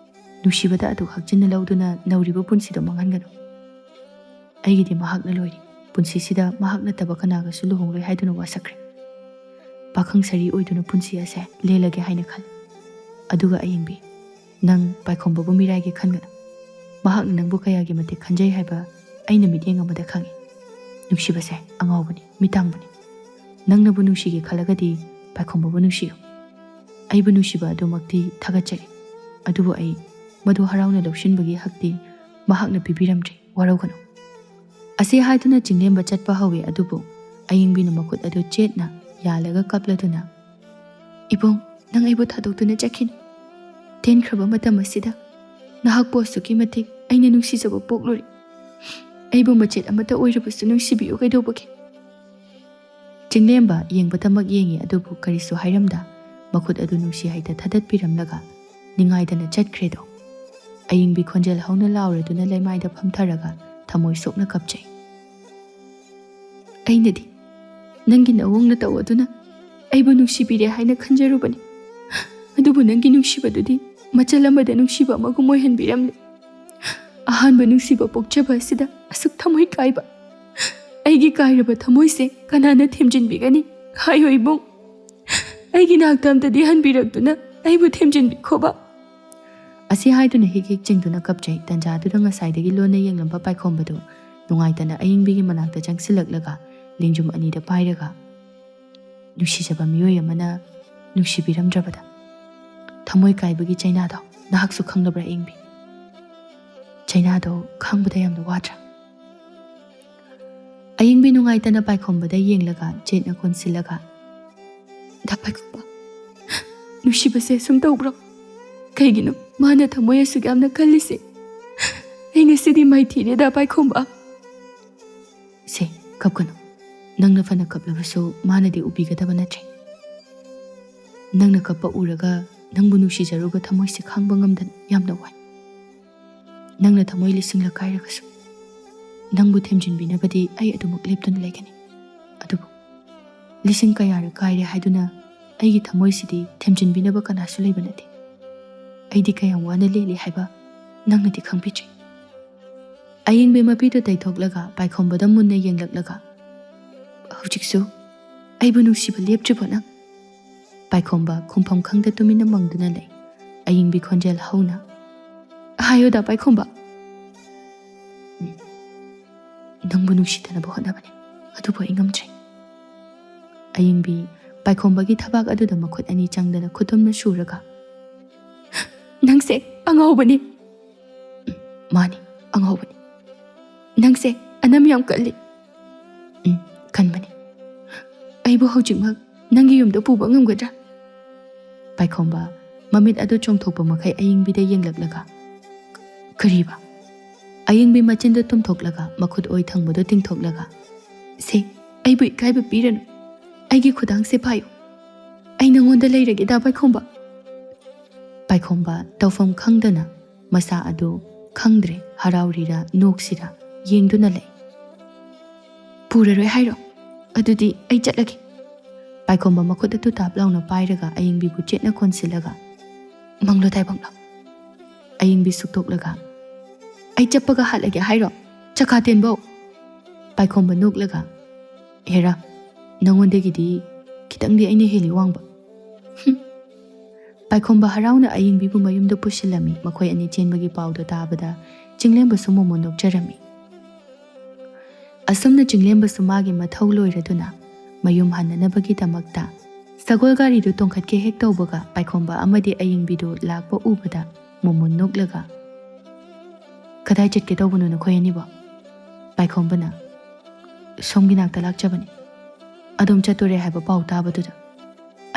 ꯅꯨꯡꯁꯤꯕꯗ ꯑꯗꯨ ꯍꯛꯆꯤꯟꯅ ꯂꯧꯗꯨꯅ ꯅꯧꯔꯤꯕ ꯄꯨꯟꯁꯤꯗꯣ ꯃꯥꯡꯍꯟꯒꯅꯨ. ꯑꯩꯒꯤꯗꯤ ꯃꯍꯥꯛꯅ ꯂꯣꯏꯔꯤ. ꯄꯨꯟꯁꯤꯁꯤꯗ ꯃꯍꯥꯛ ꯅꯠꯇꯕ ꯀꯅꯥꯒꯁꯨ ꯂꯨꯍꯣꯡꯂꯣꯏ ꯍꯥꯏꯗꯨꯅ ꯋꯥꯁꯛꯈ꯭ꯔꯦ. ꯄꯥꯈꯪ ꯁꯔꯤ ꯑꯣꯏꯗꯨꯅ ꯄꯨꯟꯁꯤ ꯑꯁꯦ ꯂꯦꯜꯂꯒꯦ ꯍꯥꯏꯅ ꯈꯜꯂꯤ. ꯑꯗꯨꯒ ꯑꯌꯤꯡꯕꯤ, ꯅꯪ ꯄꯥꯏꯈꯣꯝꯕꯕꯨ ꯃꯤꯔꯥꯏꯒꯦ ꯈꯟꯒꯅꯨ. ꯃꯍꯥꯛꯅ ꯅꯪꯕꯨ ꯀꯌꯥꯒꯤ ꯃꯇꯤꯛ ꯈꯟꯖꯩ ꯍꯥꯏꯕ ꯑꯩꯅ ꯃꯤꯠꯌꯦꯡ ꯑꯃꯗ ꯈꯪꯉꯤ. ꯅꯨꯡꯁꯤꯕꯁꯦ ꯑꯉꯥꯎꯕꯅꯤ, ꯃꯤꯇꯥꯡꯕꯅꯤ. ꯅꯪꯅꯕꯨ ꯅꯨꯡꯁꯤꯒꯦ ꯈꯜꯂꯒꯗꯤ ꯄꯥꯏꯈꯣꯝꯕꯕꯨ ꯅꯨꯡꯁꯤꯌꯨ. ꯑꯩꯕꯨ ꯅꯨꯡꯁꯤꯕ ꯑꯗꯨꯃꯛꯇꯤ ꯊꯥꯒꯠꯆꯔꯤ. ꯑꯗꯨꯕꯨ ꯑꯩ ꯃꯗꯨ ꯍꯔꯥꯎꯅ ꯂꯧꯁꯤꯟꯕꯒꯤ ꯍꯛꯇꯤ ꯃꯍꯥꯛꯅ ꯄꯤꯕꯤꯔꯝꯗ꯭ꯔꯤ. ꯋꯥꯔꯧꯒꯅꯨ." ꯑꯁꯤ ꯍꯥꯏꯗꯨꯅ ꯆꯤꯡꯂꯦꯝꯕ ꯆꯠꯄ ꯍꯧꯏ꯫ ꯑꯗꯨꯕꯨ ꯑꯌꯤꯡꯕꯤꯅ ꯃꯈꯨꯠ ꯑꯗꯨ ꯆꯦꯠꯅ ꯌꯥꯜꯂꯒ ꯀꯞꯂꯗꯨꯅ, "ꯏꯕꯨꯡ, ꯅꯪ ꯑꯩꯕꯨ ꯊꯥꯗꯣꯛꯇꯨꯅ ꯆꯠꯈꯤꯅꯨ. ꯇꯦꯟꯈ꯭ꯔꯕ ꯃꯇꯝ ꯑꯁꯤꯗ ꯅꯍꯥꯛꯄꯨ ꯑꯁꯨꯛꯀꯤ ꯃꯇꯤꯛ ꯑꯩꯅ ꯅꯨꯡꯁꯤꯖꯕ ꯄꯣꯛꯂꯨꯔꯤ. ꯑꯩꯕꯨ ꯃꯆꯦꯠ ꯑꯃꯠꯇ ꯑꯣꯏꯔꯕꯁꯨ ꯅꯨꯡꯁꯤꯕꯤꯌꯨ ꯀꯩꯗꯧꯕꯒꯦ?" ꯆꯤꯡꯂꯦꯝꯕ ꯌꯦꯡꯕꯇꯃꯛ ꯌꯦꯡꯉꯤ, ꯑꯗꯨꯕꯨ ꯀꯔꯤꯁꯨ ꯍꯥꯏꯔꯝꯗ ꯃꯈꯨꯠ ꯑꯗꯨ ꯅꯨꯡꯁꯤ ꯍꯩꯇ ꯊꯗꯠꯄꯤꯔꯝꯂꯒ ꯅꯤꯡꯉꯥꯏꯗꯅ ꯆꯠꯈ꯭ꯔꯦꯗꯣ. ꯑꯌꯤꯡꯕꯤ ꯈꯣꯟꯖꯦꯜ ꯍꯧꯅ ꯂꯥꯎꯔꯗꯨꯅ ꯂꯩꯃꯥꯏꯗ ꯐꯝꯊꯔꯒ ꯊꯃꯣꯏ ꯁꯣꯛꯅ ꯀꯞꯆꯩ꯫ "ꯑꯩꯅꯗꯤ ꯅꯪꯒꯤ ꯅꯑꯣꯡ ꯅꯇꯧ ꯑꯗꯨꯅ ꯑꯩꯕꯨ ꯅꯨꯡꯁꯤꯕꯤꯔꯦ ꯍꯥꯏꯅ ꯈꯟꯖꯔꯨꯕꯅꯤ. ꯑꯗꯨꯕꯨ ꯅꯪꯒꯤ ꯅꯨꯡꯁꯤꯕꯗꯨꯗꯤ ꯃꯆꯜ ꯑꯃꯗ ꯅꯨꯡꯁꯤꯕ ꯑꯃꯒꯨꯝ ꯑꯣꯏꯍꯟꯕꯤꯔꯝꯂꯦ. ꯑꯍꯥꯟꯕ ꯅꯨꯡꯁꯤꯕ ꯄꯣꯛꯆꯕ ꯑꯁꯤꯗ ꯑꯁꯨꯛ ꯊꯃꯣꯏ ꯀꯥꯏꯕ ꯑꯩꯒꯤ ꯀꯥꯏꯔꯕ ꯊꯃꯣꯏꯁꯦ ꯀꯅꯥꯅ ꯊꯦꯝꯖꯤꯟꯕꯤꯒꯅꯤ? ꯍꯥꯏꯌꯣ ꯏꯕꯨꯡ. ꯑꯩꯒꯤ ꯅꯥꯛꯇ ꯑꯝꯇꯗꯤ ꯍꯟꯕꯤꯔꯛꯇꯨꯅ ꯑꯩꯕꯨ ꯊꯦꯝꯖꯤꯟꯕꯤꯈꯣꯕ." ꯑꯁꯤ ꯍꯥꯏꯗꯨꯅ ꯍꯤꯛ ꯍꯤꯛ ꯆꯤꯡꯗꯨꯅ ꯀꯞꯆꯩ꯫ ꯇꯟꯖꯥꯗꯨꯗ ꯉꯁꯥꯏꯗꯒꯤ ꯂꯣꯟꯅ ꯌꯦꯡꯂꯝꯕ ꯄꯥꯏꯈꯣꯝꯕꯗꯨ ꯅꯨꯡꯉꯥꯏꯇꯅ ꯑꯌꯤꯡꯕꯤꯒꯤ ꯃꯅꯥꯛꯇ ꯆꯪꯁꯤꯜꯂꯛꯂꯒ ꯂꯦꯡꯖꯨꯝ ꯑꯅꯤꯗ ꯄꯥꯏꯔꯒ, "ꯅꯨꯡꯁꯤꯖꯕ ꯃꯤꯑꯣꯏ ꯑꯃꯅ ꯅꯨꯡꯁꯤꯕꯤꯔꯝꯗ꯭ꯔꯕꯗ ꯊꯃꯣꯏ ꯀꯥꯏꯕꯒꯤ ꯆꯩꯅꯥꯗꯣ ꯅꯍꯥꯛꯁꯨ ꯈꯪꯂꯕ꯭ꯔꯥ ꯑꯌꯤꯡꯕꯤ? ꯆꯩꯅꯥꯗꯣ ꯈꯥꯡꯕꯗ ꯌꯥꯝꯅ ꯋꯥꯗ꯭ꯔꯥ?" ꯑꯌꯤꯡꯕꯤ ꯅꯨꯡꯉꯥꯏꯇꯅ ꯄꯥꯏꯈꯣꯝꯕꯗ ꯌꯦꯡꯂꯒ ꯆꯦꯠꯅ ꯀꯣꯟꯁꯤꯜꯂꯒ, "ꯗꯥ ꯄꯥꯏꯈꯣꯝꯕ, ꯅꯨꯡꯁꯤꯕꯁꯦ ꯁꯨꯝ ꯇꯧꯕ꯭ꯔꯣ? ꯀꯩꯒꯤꯅꯣ ꯃꯥꯅ ꯊꯃꯣꯏ ꯑꯁꯨꯛ ꯌꯥꯝꯅ ꯀꯜꯂꯤꯁꯦ? ꯑꯩ ꯉꯁꯤꯗꯤ ꯃꯥꯏꯊꯤꯔꯦ ꯗꯥ ꯄꯥꯏꯈꯣꯝꯕ." "ꯁꯦ, ꯀꯞꯀꯅꯨ. ꯅꯪꯅ ꯐꯅ ꯀꯞꯂꯕꯁꯨ ꯃꯥꯅꯗꯤ ꯎꯕꯤꯒꯗꯕ ꯅꯠꯇ꯭ꯔꯦ." ꯅꯪꯅ ꯀꯞꯄ ꯎꯔꯒ ꯅꯪꯕꯨ ꯅꯨꯡꯁꯤꯖꯔꯨꯕ ꯊꯃꯣꯏꯁꯦ ꯈꯥꯡꯕ ꯉꯝꯗꯅ ꯌꯥꯝꯅ ꯋꯥꯏ ꯅꯪꯅ ꯊꯃꯣꯏ ꯂꯤꯁꯤꯡꯂꯛ ꯀꯥꯏꯔꯒꯁꯨ ꯅꯪꯕꯨ ꯊꯦꯝꯖꯤꯟꯕꯤꯅꯕꯗꯤ ꯑꯩ ꯑꯗꯨꯃꯛ ꯂꯦꯞꯇꯨꯅ ꯂꯩꯒꯅꯤ ꯑꯗꯨꯕꯨ ꯂꯤꯁꯤꯡ ꯀꯌꯥꯔꯛ ꯀꯥꯏꯔꯦ ꯍꯥꯏꯗꯨꯅ ꯑꯩꯒꯤ ꯊꯃꯣꯏꯁꯤꯗꯤ ꯊꯦꯝꯖꯤꯟꯕꯤꯅꯕ ꯀꯅꯥꯁꯨ ꯂꯩꯕ ꯅꯠꯇꯦ ꯑꯩꯗꯤ ꯀꯌꯥꯝ ꯋꯥꯅ ꯂꯦꯜꯂꯤ ꯍꯥꯏꯕ ꯅꯪꯅꯗꯤ ꯈꯪꯕꯤꯗ꯭ꯔꯤ ꯑꯌꯤꯡꯕꯤ ꯃꯄꯤꯗꯨ ꯇꯩꯊꯣꯛꯂꯒ ꯄꯥꯏꯈꯣꯝꯕꯗ ꯃꯨꯟꯅ ꯌꯦꯡꯂꯛꯂꯒ ꯍꯧꯖꯤꯛꯁꯨ ꯑꯩꯕꯨ ꯅꯨꯡꯁꯤꯕ ꯂꯦꯞꯇ꯭ꯔꯤꯕꯣ ꯅꯪ ꯄꯥꯏꯈꯣꯝꯕ ꯈꯨꯝꯐꯝ ꯈꯪꯗ ꯇꯨꯃꯤꯟꯅ ꯃꯪꯗꯨꯅ ꯂꯩ ꯑꯌꯤꯡꯕꯤ ꯈꯣꯟꯖꯦꯜ ꯍꯧꯅ ꯍꯥꯏꯌꯣꯗ ꯄꯥꯏꯈꯣꯝꯕ ꯅꯪꯕꯨ ꯅꯨꯡꯁꯤꯗꯅꯕ ꯍꯣꯠꯅꯕꯅꯤ ꯑꯗꯨꯕꯨ ꯑꯩ ꯉꯝꯗ꯭ꯔꯦ ꯑꯌꯤꯡꯕꯤ ꯄꯥꯏꯈꯣꯝꯕꯒꯤ ꯊꯕꯥꯛ ꯑꯗꯨꯗ ꯃꯈꯨꯠ ꯑꯅꯤ ꯆꯪꯗꯅ ꯈꯨꯠꯇꯨꯝꯅ ꯁꯨꯔꯒ ꯅꯪꯁꯦ ꯑꯉꯥꯎꯕꯅꯤ ꯃꯥꯅꯤ ꯑꯉꯥꯎꯕꯅꯤ ꯅꯪꯁꯦ ꯑꯅꯝ ꯌꯥꯝ ꯀꯜꯂꯤ ꯀꯟꯕꯅꯤ ꯑꯩꯕꯨ ꯍꯧꯖꯤꯛꯃꯛ ꯅꯪꯒꯤ ꯌꯨꯝꯗ ꯄꯨꯕ ꯉꯝꯒꯗ꯭ꯔꯥ ꯄꯥꯏꯈꯣꯝꯕ ꯃꯃꯤꯠ ꯑꯗꯨ ꯆꯣꯡꯊꯣꯛꯄ ꯃꯈꯩ ꯑꯌꯤꯡꯕꯤꯗ ꯌꯦꯡꯂꯛꯂꯒ ꯀꯔꯤꯕ ꯑꯌꯤꯡꯕꯤ ꯃꯆꯤꯟꯗ ꯇꯨꯝꯊꯣꯛꯂꯒ ꯃꯈꯨꯠ ꯑꯣꯏ ꯊꯪꯕꯗꯨ ꯇꯤꯡꯊꯣꯛꯂꯒ ꯁꯦ ꯑꯩꯕꯨ ꯏꯀꯥꯏꯕ ꯄꯤꯔꯅꯨ ꯑꯩꯒꯤ ꯈꯨꯗꯥꯡꯁꯦ ꯄꯥꯏꯌꯨ ꯑꯩ ꯅꯉꯣꯟꯗ ꯂꯩꯔꯒꯦꯗ ꯄꯥꯏꯈꯣꯝꯕ ꯄꯥꯏꯈꯣꯝꯕ ꯇꯧꯐꯝ ꯈꯪꯗꯅ ꯃꯁꯥ ꯑꯗꯨ ꯈꯪꯗ꯭ꯔꯦ ꯍꯔꯥꯎꯔꯤꯔꯥ ꯅꯣꯛꯁꯤꯔꯥ ꯌꯦꯡꯗꯨꯅ ꯂꯩ ꯄꯨꯔꯔꯣꯏ ꯍꯥꯏꯔꯣ ꯑꯗꯨꯗꯤ ꯑꯩ ꯆꯠꯂꯒꯦ ꯄꯥꯏꯈꯣꯝꯕ ꯃꯈꯨꯠ ꯑꯗꯨ ꯇꯥꯞ ꯂꯥꯎꯅ ꯄꯥꯏꯔꯒ ꯑꯌꯤꯡꯕꯤꯕꯨ ꯆꯦꯠꯅ ꯀꯣꯟꯁꯤꯜꯂꯒ ꯃꯪꯂꯣ ꯇꯥꯏꯕꯪꯂꯣ ꯑꯌꯤꯡꯕꯤ ꯁꯨꯛꯇꯣꯛꯂꯒ ꯑꯩ ꯆꯠꯄꯒ ꯍꯥꯠꯂꯒꯦ ꯍꯥꯏꯔꯣ ꯆꯀꯥ ꯇꯦꯟꯕꯧ ꯄꯥꯏꯈꯣꯝꯕ ꯅꯣꯛꯂꯒ ꯍꯦꯔꯥ ꯅꯉꯣꯟꯗꯒꯤꯗꯤ ꯈꯤꯇꯪꯗꯤ ꯑꯩꯅ ꯍꯦꯜꯂꯤ ꯋꯥꯡꯕ ꯄꯥꯏꯈꯣꯝꯕ ꯍꯔꯥꯎꯅ ꯑꯌꯤꯡꯕꯤꯕꯨ ꯃꯌꯨꯝꯗ ꯄꯨꯁꯤꯜꯂꯝꯃꯤ ꯃꯈꯣꯏ ꯑꯅꯤ ꯆꯦꯟꯕꯒꯤ ꯄꯥꯎꯗꯣ ꯇꯥꯕꯗ ꯆꯤꯡꯂꯦꯝꯕꯁꯨ ꯃꯣꯃꯣꯟ ꯅꯣꯛꯆꯔꯝꯃꯤ ꯑꯁꯨꯝꯅ ꯆꯤꯡꯂꯦꯝꯕꯁꯨ ꯃꯥꯒꯤ ꯃꯊꯧ ꯂꯣꯏꯔꯗꯨꯅ ꯃꯌꯨꯝ ꯍꯟꯅꯅꯕꯒꯤꯗꯃꯛꯇ ꯁꯒꯣꯜ ꯒꯥꯔꯤꯗꯨ ꯇꯣꯡꯈꯠꯀꯦ ꯍꯦꯛ ꯇꯧꯕꯒ ꯄꯥꯏꯈꯣꯝꯕ ꯑꯃꯗꯤ ꯑꯌꯤꯡꯕꯤꯗꯨ ꯂꯥꯛꯄ ꯎꯕꯗ ꯃꯣꯃꯣꯟ ꯅꯣꯛꯂꯒ ꯀꯗꯥꯏ ꯆꯠꯀꯦ ꯇꯧꯕꯅꯣ ꯅꯈꯣꯏ ꯑꯅꯤꯕꯣ ꯄꯥꯏꯈꯣꯝꯕꯅ ꯁꯣꯝꯒꯤ ꯅꯥꯛꯇ ꯂꯥꯛꯆꯕꯅꯤ ꯑꯗꯨꯝ ꯆꯠꯇꯣꯔꯦ ꯍꯥꯏꯕ ꯄꯥꯎ ꯇꯥꯕꯗꯨꯗ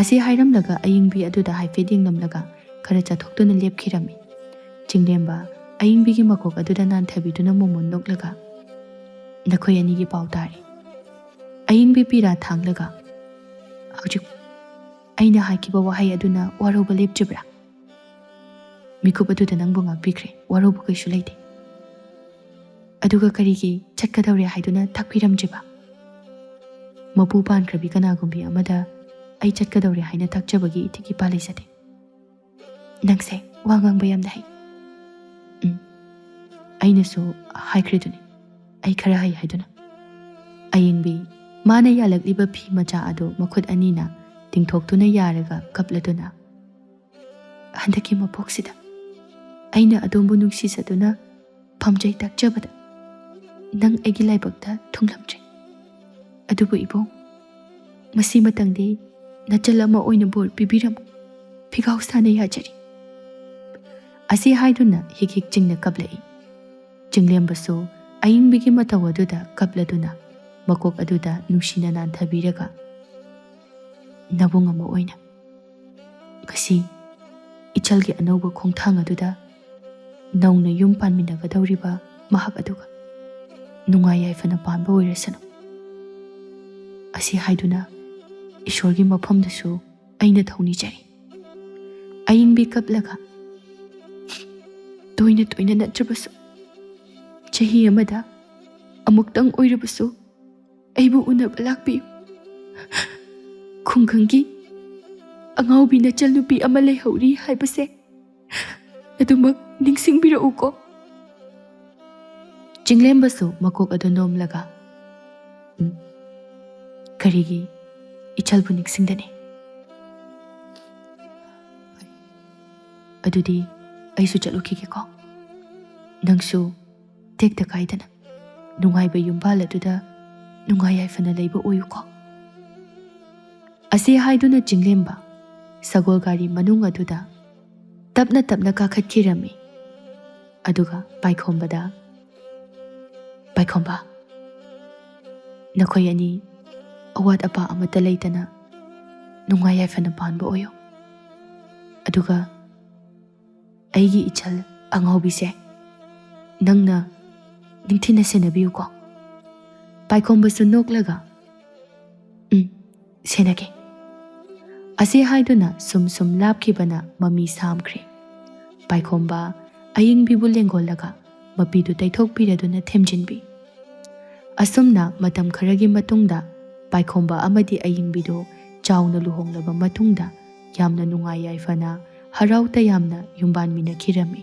ꯑꯁꯤ ꯍꯥꯏꯔꯝꯂꯒ ꯑꯌꯤꯡꯕꯤ ꯑꯗꯨꯗ ꯍꯥꯏꯐꯦꯠ ꯌꯦꯡꯂꯝꯂꯒ ꯈꯔ ꯆꯠꯊꯣꯛꯇꯨꯅ ꯂꯦꯞꯈꯤꯔꯝꯃꯤ ꯆꯤꯡꯂꯦꯝꯕ ꯑꯌꯤꯡꯕꯤꯒꯤ ꯃꯀꯣꯛ ꯑꯗꯨꯗ ꯅꯥꯟꯊꯕꯤꯗꯨꯅ ꯃꯣꯃꯣꯟ ꯅꯣꯛꯂꯒ ꯅꯈꯣꯏ ꯑꯅꯤꯒꯤ ꯄꯥꯎ ꯇꯥꯔꯤ ꯑꯌꯤꯡꯕꯤ ꯄꯤꯔꯥ ꯊꯥꯡꯂꯒ ꯍꯧꯖꯤꯛ ꯑꯩꯅ ꯍꯥꯏꯈꯤꯕ ꯋꯥꯍꯩ ꯑꯗꯨꯅ ꯋꯥꯔꯧꯕ ꯂꯦꯞꯇ꯭ꯔꯤꯕ꯭ꯔꯥ ꯃꯤꯀꯨꯞ ꯑꯗꯨꯗ ꯅꯪꯕꯨ ꯉꯥꯛꯄꯤꯈ꯭ꯔꯦ ꯋꯥꯔꯧꯕ ꯀꯩꯁꯨ ꯂꯩꯇꯦ ꯑꯗꯨꯒ ꯀꯔꯤꯒꯤ ꯆꯠꯀꯗꯧꯔꯦ ꯍꯥꯏꯗꯨꯅ ꯊꯛꯄꯤꯔꯝꯗ꯭ꯔꯤꯕ ꯃꯄꯨ ꯄꯥꯟꯈ꯭ꯔꯕꯤ ꯀꯅꯥꯒꯨꯝꯕꯤ ꯑꯃꯗ ꯑꯩ ꯆꯠꯀꯗꯧꯔꯦ ꯍꯥꯏꯅ ꯊꯛꯆꯕꯒꯤ ꯏꯊꯤꯛ ꯏꯄꯥ ꯂꯩꯖꯗꯦ ꯅꯪꯁꯦ ꯋꯥ ꯉꯥꯡꯕ ꯌꯥꯝꯅ ꯍꯩ ꯑꯩꯅꯁꯨ ꯍꯥꯏꯈ꯭ꯔꯤꯗꯨꯅꯤ ꯑꯩ ꯈꯔ ꯍꯩ ꯍꯥꯏꯗꯨꯅ ꯑꯌꯤꯡꯕꯤ ꯃꯥꯅ ꯌꯥꯜꯂꯛꯂꯤꯕ ꯐꯤ ꯃꯆꯥ ꯑꯗꯨ ꯃꯈꯨꯠ ꯑꯅꯤꯅ ꯇꯤꯡꯊꯣꯛꯇꯨꯅ ꯌꯥꯔꯒ ꯀꯞꯂꯗꯨꯅ ꯍꯟꯗꯛꯀꯤ ꯃꯄꯣꯛꯁꯤꯗ ꯑꯩꯅ ꯑꯗꯣꯝꯕꯨ ꯅꯨꯡꯁꯤꯖꯗꯨꯅ ꯄꯥꯝꯖꯩ ꯇꯥꯛꯆꯕꯗ ꯅꯪ ꯑꯩꯒꯤ ꯂꯥꯏꯕꯛꯇ ꯊꯨꯡꯂꯝꯗ꯭ꯔꯦ ꯑꯗꯨꯕꯨ ꯏꯕꯨꯡ ꯃꯁꯤꯃꯇꯪꯗꯤ ꯅꯆꯜ ꯑꯃ ꯑꯣꯏꯅ ꯕꯣꯔ ꯄꯤꯕꯤꯔꯝꯃꯨ ꯐꯤꯒꯥꯎ ꯁꯥꯅ ꯌꯥꯖꯔꯤ ꯑꯁꯤ ꯍꯥꯏꯗꯨꯅ ꯍꯤꯛ ꯍꯤꯛ ꯆꯤꯡꯅ ꯀꯞꯂꯛꯏ ꯆꯤꯡꯂꯦꯝꯕꯁꯨ ꯑꯌꯤꯡꯕꯤꯒꯤ ꯃꯇꯧ ꯑꯗꯨꯗ ꯀꯞꯂꯗꯨꯅ ꯃꯀꯣꯛ ꯑꯗꯨꯗ ꯅꯨꯡꯁꯤꯅ ꯅꯥꯟꯊꯕꯤꯔꯒ ꯅꯕꯨꯡ ꯑꯃ ꯑꯣꯏꯅ ꯉꯁꯤ ꯏꯆꯜꯒꯤ ꯑꯅꯧꯕ ꯈꯣꯡꯊꯥꯡ ꯑꯗꯨꯗ ꯅꯧꯅ ꯌꯨꯝ ꯄꯥꯟꯃꯤꯟꯅꯒꯗꯧꯔꯤꯕ ꯃꯍꯥꯛ ꯑꯗꯨꯒ ꯅꯨꯡꯉꯥꯏ ꯌꯥꯏꯐꯅ ꯄꯥꯟꯕ ꯑꯣꯏꯔꯁꯅꯨ ꯑꯁꯤ ꯍꯥꯏꯗꯨꯅ ꯏꯁꯣꯔꯒꯤ ꯃꯐꯝꯗꯁꯨ ꯑꯩꯅ ꯊꯧꯅꯤꯖꯔꯤ ꯑꯌꯤꯡꯕꯤ ꯀꯞꯂꯒ ꯇꯣꯏꯅ ꯇꯣꯏꯅ ꯅꯠꯇ꯭ꯔꯕꯁꯨ ꯆꯍꯤ ꯑꯃꯗ ꯑꯃꯨꯛꯇꯪ ꯑꯣꯏꯔꯕꯁꯨ ꯑꯩꯕꯨ ꯎꯅꯕ ꯂꯥꯛꯄꯤꯌꯨ ꯈꯨꯡꯒꯪꯒꯤ ꯑꯉꯥꯎꯕꯤ ꯅꯆꯜꯅꯨꯄꯤ ꯑꯃ ꯂꯩꯍꯧꯔꯤ ꯍꯥꯏꯕꯁꯦ ꯑꯗꯨꯃꯛ ꯅꯤꯡꯁꯤꯡꯕꯤꯔꯛꯎꯀꯣ ꯆꯤꯡꯂꯦꯝꯕꯁꯨ ꯃꯀꯣꯛ ꯑꯗꯨ ꯅꯣꯝꯂꯒ ꯀꯔꯤꯒꯤ ꯏꯆꯜꯕꯨ ꯅꯤꯡꯁꯤꯡꯗꯅꯤ ꯑꯗꯨꯗꯤ ꯑꯩꯁꯨ ꯆꯠꯂꯨꯈꯤꯒꯦꯀꯣ ꯅꯪꯁꯨ ꯇꯦꯛꯇ ꯀꯥꯏꯗꯅ ꯅꯨꯡꯉꯥꯏꯕ ꯌꯨꯝꯕꯥꯜ ꯑꯗꯨꯗ ꯅꯨꯡꯉꯥꯏ ꯌꯥꯏꯐꯅ ꯂꯩꯕ ꯑꯣꯏꯌꯨꯀꯣ ꯑꯁꯤ ꯍꯥꯏꯗꯨꯅ ꯆꯤꯡꯂꯦꯝꯕ ꯁꯒꯣꯜ ꯒꯥꯔꯤ ꯃꯅꯨꯡ ꯑꯗꯨꯗ ꯇꯞꯅ ꯇꯞꯅ ꯀꯥꯈꯠꯈꯤꯔꯝꯃꯤ ꯑꯗꯨꯒ ꯄꯥꯏꯈꯣꯝꯕꯗ ꯄꯥꯏꯈꯣꯝꯕ ꯅꯈꯣꯏ ꯑꯅꯤ ꯑꯋꯥꯠ ꯑꯄꯥ ꯑꯃꯠꯇ ꯂꯩꯇꯅ ꯅꯨꯡꯉꯥꯏ ꯌꯥꯏꯐꯅ ꯄꯥꯟꯕ ꯑꯣꯏꯌꯨ ꯑꯗꯨꯒ ꯑꯩꯒꯤ ꯏꯆꯜ ꯑꯉꯥꯎꯕꯤꯁꯦ ꯅꯪꯅ ꯅꯤꯡꯊꯤꯅ ꯁꯦꯟꯅꯕꯤꯌꯨꯀꯣ ꯄꯥꯏꯈꯣꯝꯕꯁꯨ ꯅꯣꯛꯂꯒ ꯁꯦꯟꯅꯒꯦ ꯑꯁꯤ ꯍꯥꯏꯗꯨꯅ ꯁꯨꯝ ꯁꯨꯝ ꯂꯥꯞꯈꯤꯕꯅ ꯃꯃꯤ ꯁꯥꯝꯈ꯭ꯔꯦ꯫ ꯄꯥꯏꯈꯣꯝꯕ ꯑꯌꯤꯡꯕꯤꯕꯨ ꯂꯦꯡꯒꯣꯜꯂꯒ ꯃꯄꯤꯗꯨ ꯇꯩꯊꯣꯛꯄꯤꯔꯗꯨꯅ ꯊꯦꯝꯖꯤꯟꯕꯤ꯫ ꯑꯁꯨꯝꯅ ꯃꯇꯝ ꯈꯔꯒꯤ ꯃꯇꯨꯡꯗ ꯄꯥꯏꯈꯣꯝꯕ ꯑꯃꯗꯤ ꯑꯌꯤꯡꯕꯤꯗꯨ ꯆꯥꯎꯅ ꯂꯨꯍꯣꯡꯂꯕ ꯃꯇꯨꯡꯗ ꯌꯥꯝꯅ ꯅꯨꯡꯉꯥꯏ ꯌꯥꯏꯐꯅ ꯍꯔꯥꯎ ꯇꯌꯥꯝꯅ ꯌꯨꯝꯕꯥꯟꯃꯤꯟꯅꯈꯤꯔꯝꯃꯤ꯫